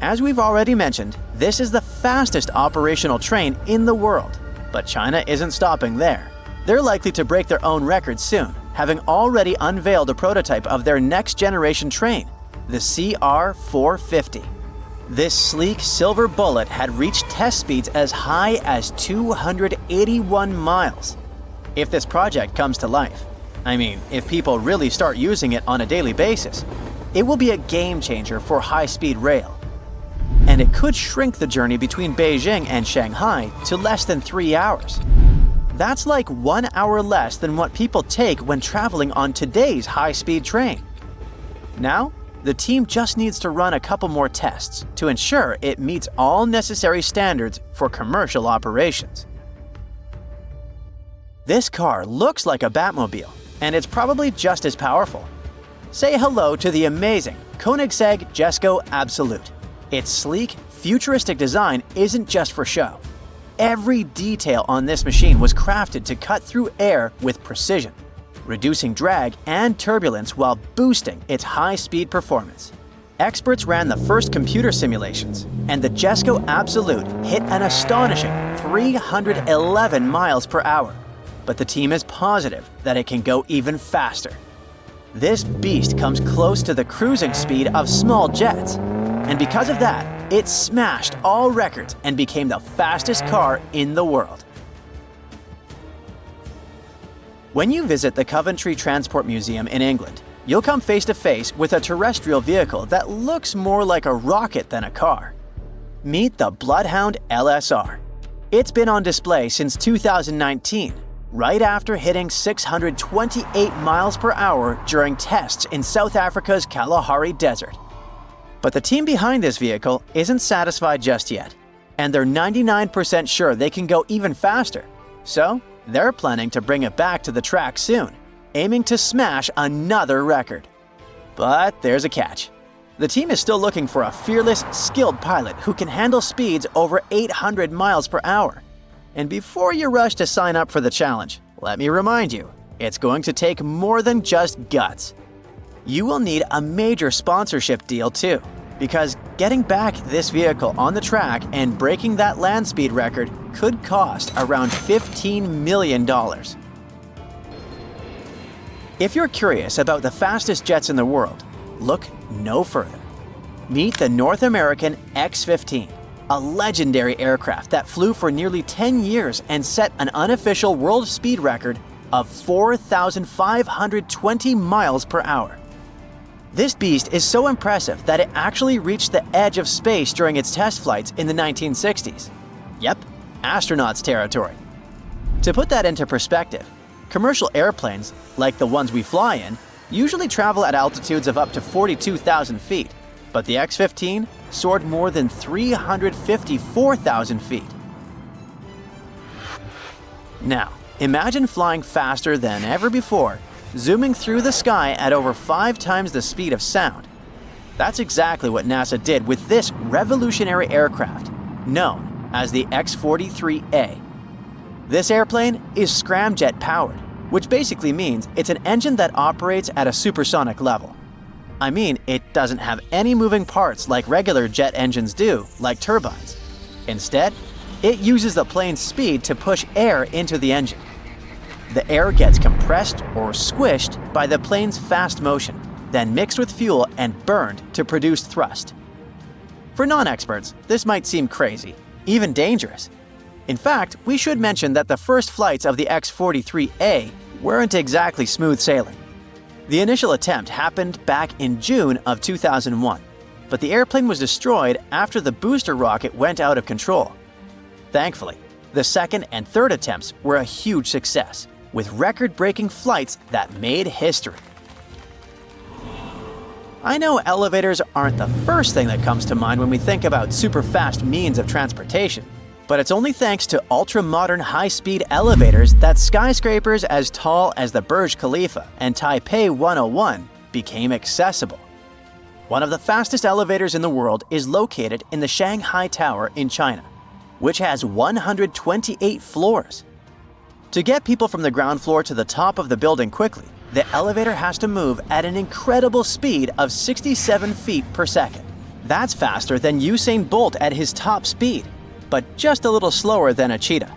As we've already mentioned, this is the fastest operational train in the world, but China isn't stopping there. They're likely to break their own record soon, having already unveiled a prototype of their next generation train, the CR450. This sleek silver bullet had reached test speeds as high as 281 miles. If this project comes to life, if people really start using it on a daily basis, it will be a game changer for high-speed rail. And it could shrink the journey between Beijing and Shanghai to less than 3 hours. That's like 1 hour less than what people take when traveling on today's high-speed train. Now, the team just needs to run a couple more tests to ensure it meets all necessary standards for commercial operations. This car looks like a Batmobile, and it's probably just as powerful. Say hello to the amazing Koenigsegg Jesko Absolute. Its sleek, futuristic design isn't just for show. Every detail on this machine was crafted to cut through air with precision, reducing drag and turbulence while boosting its high-speed performance. Experts ran the first computer simulations, and the Jesko Absolute hit an astonishing 311 miles per hour. But the team is positive that it can go even faster. This beast comes close to the cruising speed of small jets, and because of that, it smashed all records and became the fastest car in the world. When you visit the Coventry Transport Museum in England, you'll come face to face with a terrestrial vehicle that looks more like a rocket than a car. Meet the Bloodhound LSR. It's been on display since 2019, right after hitting 628 miles per hour during tests in South Africa's Kalahari Desert. But the team behind this vehicle isn't satisfied just yet, and they're 99% sure they can go even faster. So, they're planning to bring it back to the track soon, aiming to smash another record. But there's a catch. The team is still looking for a fearless, skilled pilot who can handle speeds over 800 miles per hour. And before you rush to sign up for the challenge, let me remind you, it's going to take more than just guts. You will need a major sponsorship deal too, because getting back this vehicle on the track and breaking that land speed record could cost around $15 million. If you're curious about the fastest jets in the world, look no further. Meet the North American X-15, a legendary aircraft that flew for nearly 10 years and set an unofficial world speed record of 4,520 miles per hour. This beast is so impressive that it actually reached the edge of space during its test flights in the 1960s. Yep, astronauts' territory. To put that into perspective, commercial airplanes, like the ones we fly in, usually travel at altitudes of up to 42,000 feet, but the X-15 soared more than 354,000 feet. Now, imagine flying faster than ever before, zooming through the sky at over 5 times the speed of sound. That's exactly what NASA did with this revolutionary aircraft, known as the X-43A. This airplane is scramjet powered, which basically means it's an engine that operates at a supersonic level. It doesn't have any moving parts like regular jet engines do, like turbines. Instead, it uses the plane's speed to push air into the engine. The air gets compressed or squished by the plane's fast motion, then mixed with fuel and burned to produce thrust. For non-experts, this might seem crazy, even dangerous. In fact, we should mention that the first flights of the X-43A weren't exactly smooth sailing. The initial attempt happened back in June of 2001, but the airplane was destroyed after the booster rocket went out of control. Thankfully, the second and third attempts were a huge success, with record-breaking flights that made history. I know elevators aren't the first thing that comes to mind when we think about super-fast means of transportation, but it's only thanks to ultra-modern high-speed elevators that skyscrapers as tall as the Burj Khalifa and Taipei 101 became accessible. One of the fastest elevators in the world is located in the Shanghai Tower in China, which has 128 floors. To get people from the ground floor to the top of the building quickly, the elevator has to move at an incredible speed of 67 feet per second. That's faster than Usain Bolt at his top speed, but just a little slower than a cheetah.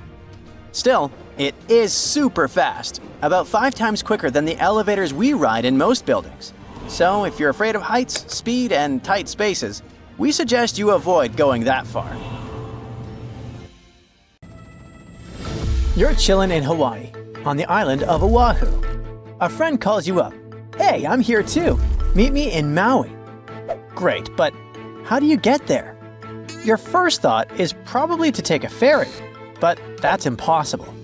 Still, it is super fast, about 5 times quicker than the elevators we ride in most buildings. So if you're afraid of heights, speed, and tight spaces, we suggest you avoid going that far. You're chilling in Hawaii, on the island of Oahu. A friend calls you up. Hey, I'm here too. Meet me in Maui. Great, but how do you get there? Your first thought is probably to take a ferry, but that's impossible.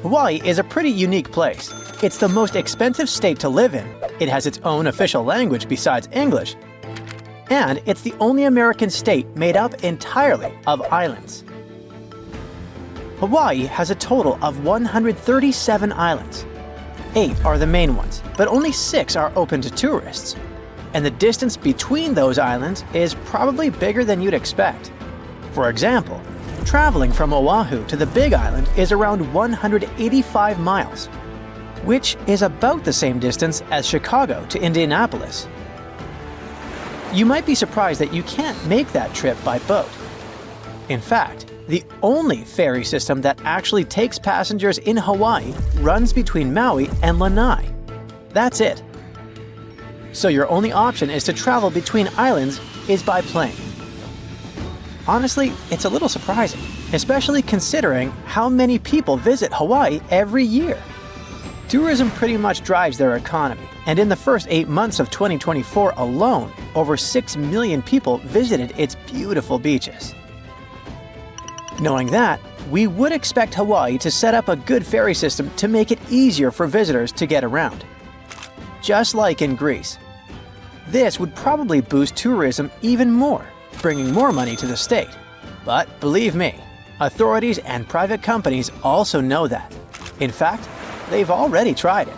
Hawaii is a pretty unique place. It's the most expensive state to live in. It has its own official language besides English. And it's the only American state made up entirely of islands. Hawaii has a total of 137 islands. 8 are the main ones, but only 6 are open to tourists. And the distance between those islands is probably bigger than you'd expect. For example, traveling from Oahu to the Big Island is around 185 miles, which is about the same distance as Chicago to Indianapolis. You might be surprised that you can't make that trip by boat. In fact, the only ferry system that actually takes passengers in Hawaii runs between Maui and Lanai. That's it. So your only option is to travel between islands is by plane. Honestly, it's a little surprising, especially considering how many people visit Hawaii every year. Tourism pretty much drives their economy, and in the first 8 months of 2024 alone, over 6 million people visited its beautiful beaches. Knowing that, we would expect Hawaii to set up a good ferry system to make it easier for visitors to get around. Just like in Greece. This would probably boost tourism even more, bringing more money to the state. But believe me, authorities and private companies also know that. In fact, they've already tried it.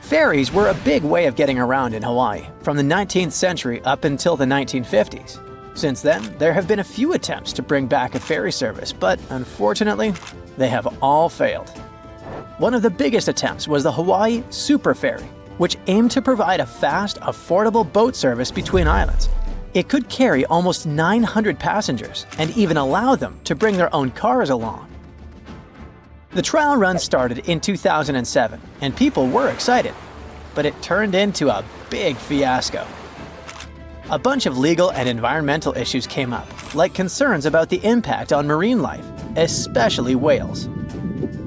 Ferries were a big way of getting around in Hawaii from the 19th century up until the 1950s. Since then, there have been a few attempts to bring back a ferry service, but unfortunately, they have all failed. One of the biggest attempts was the Hawaii Super Ferry, which aimed to provide a fast, affordable boat service between islands. It could carry almost 900 passengers and even allow them to bring their own cars along. The trial run started in 2007, and people were excited, but it turned into a big fiasco. A bunch of legal and environmental issues came up, like concerns about the impact on marine life, especially whales.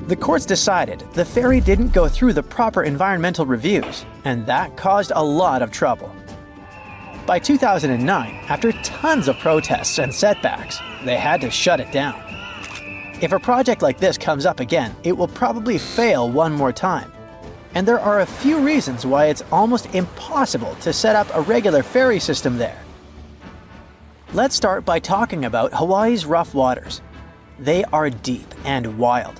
The courts decided the ferry didn't go through the proper environmental reviews, and that caused a lot of trouble. By 2009, after tons of protests and setbacks, they had to shut it down. If a project like this comes up again, it will probably fail one more time. And there are a few reasons why it's almost impossible to set up a regular ferry system there. Let's start by talking about Hawaii's rough waters. They are deep and wild.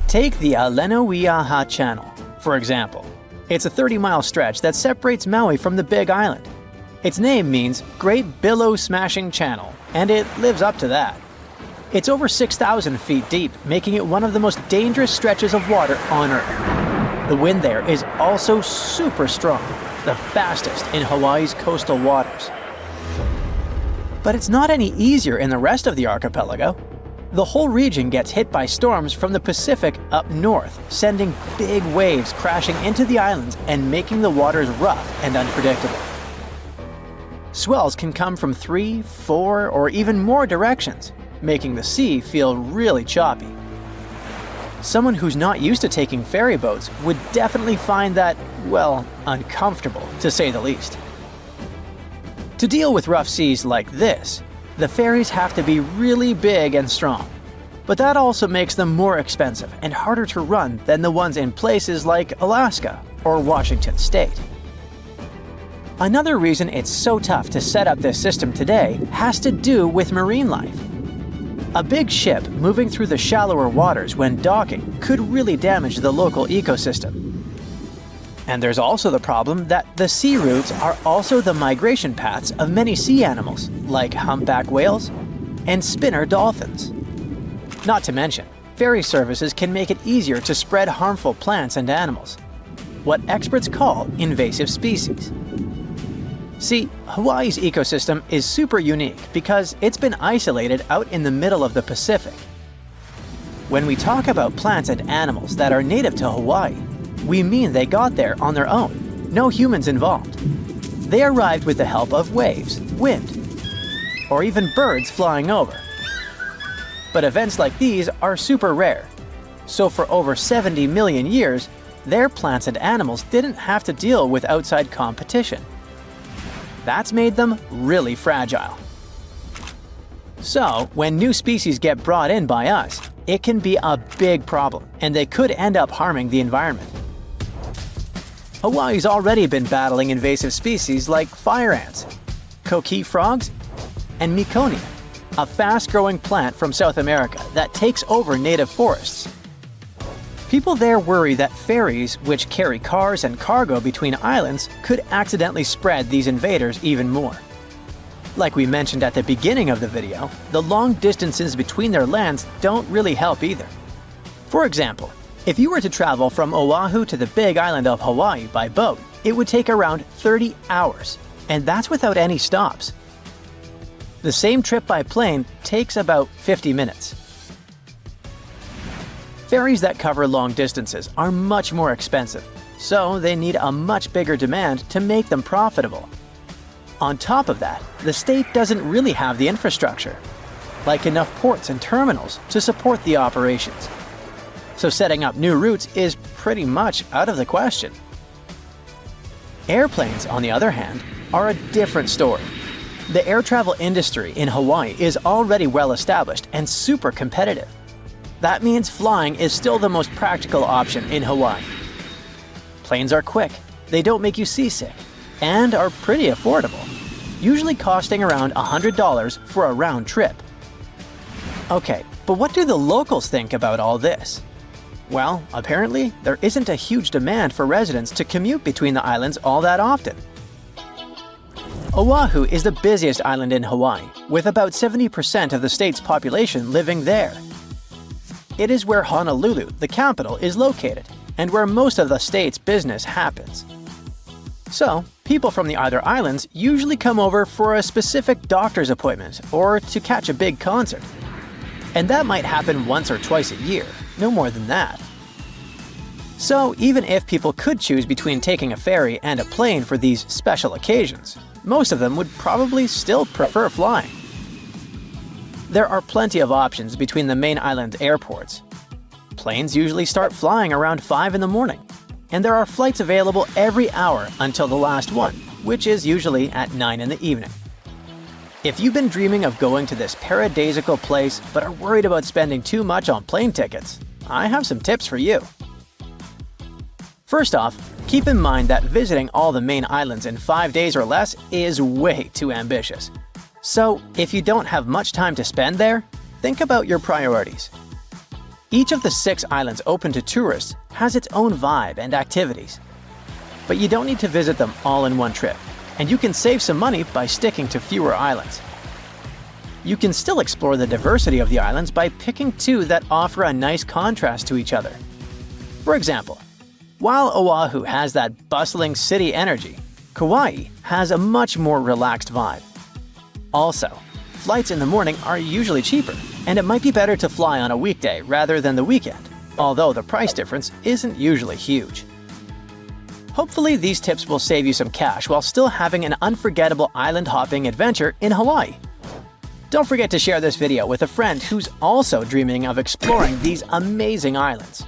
Take the Alenoiaha Channel, for example. It's a 30-mile stretch that separates Maui from the Big Island. Its name means Great Billow Smashing Channel, and it lives up to that. It's over 6,000 feet deep, making it one of the most dangerous stretches of water on Earth. The wind there is also super strong, the fastest in Hawaii's coastal waters. But it's not any easier in the rest of the archipelago. The whole region gets hit by storms from the Pacific up north, sending big waves crashing into the islands and making the waters rough and unpredictable. Swells can come from 3, 4, or even more directions, making the sea feel really choppy. Someone who's not used to taking ferry boats would definitely find that, well, uncomfortable, to say the least. To deal with rough seas like this, the ferries have to be really big and strong. But that also makes them more expensive and harder to run than the ones in places like Alaska or Washington State. Another reason it's so tough to set up this system today has to do with marine life. A big ship moving through the shallower waters when docking could really damage the local ecosystem. And there's also the problem that the sea routes are also the migration paths of many sea animals, like humpback whales and spinner dolphins. Not to mention, ferry services can make it easier to spread harmful plants and animals, what experts call invasive species. See, Hawaii's ecosystem is super unique because it's been isolated out in the middle of the Pacific. When we talk about plants and animals that are native to Hawaii, we mean they got there on their own, no humans involved. they arrived with the help of waves, wind, or even birds flying over. But events like these are super rare. So for over 70 million years, their plants and animals didn't have to deal with outside competition. That's made them really fragile. So, when new species get brought in by us, it can be a big problem, and they could end up harming the environment. Hawaii's already been battling invasive species like fire ants, coqui frogs, and meconia, a fast-growing plant from South America that takes over native forests. People there worry that ferries, which carry cars and cargo between islands, could accidentally spread these invaders even more. Like we mentioned at the beginning of the video, the long distances between their lands don't really help either. For example, if you were to travel from Oahu to the big island of Hawaii by boat, it would take around 30 hours, and that's without any stops. The same trip by plane takes about 50 minutes. Ferries that cover long distances are much more expensive, so they need a much bigger demand to make them profitable. On top of that, the state doesn't really have the infrastructure, like enough ports and terminals to support the operations. So setting up new routes is pretty much out of the question. Airplanes, on the other hand, are a different story. The air travel industry in Hawaii is already well established and super competitive. That means flying is still the most practical option in Hawaii. Planes are quick, they don't make you seasick, and are pretty affordable, usually costing around $100 for a round trip. Okay, but what do the locals think about all this? Well, apparently, there isn't a huge demand for residents to commute between the islands all that often. Oahu is the busiest island in Hawaii, with about 70% of the state's population living there. It is where Honolulu, the capital, is located, and where most of the state's business happens. So, people from the other islands usually come over for a specific doctor's appointment or to catch a big concert. And that might happen once or twice a year, no more than that. So, even if people could choose between taking a ferry and a plane for these special occasions, most of them would probably still prefer flying. There are plenty of options between the main island airports. Planes usually start flying around 5 in the morning, and there are flights available every hour until the last one, which is usually at 9 in the evening. If you've been dreaming of going to this paradisiacal place but are worried about spending too much on plane tickets, I have some tips for you. First off, keep in mind that visiting all the main islands in 5 days or less is way too ambitious. So, if you don't have much time to spend there, think about your priorities. Each of the 6 islands open to tourists has its own vibe and activities. But you don't need to visit them all in one trip, and you can save some money by sticking to fewer islands. You can still explore the diversity of the islands by picking 2 that offer a nice contrast to each other. For example, while Oahu has that bustling city energy, Kauai has a much more relaxed vibe. Also, flights in the morning are usually cheaper, and it might be better to fly on a weekday rather than the weekend, although the price difference isn't usually huge. Hopefully these tips will save you some cash while still having an unforgettable island hopping adventure in Hawaii. Don't forget to share this video with a friend who's also dreaming of exploring these amazing islands.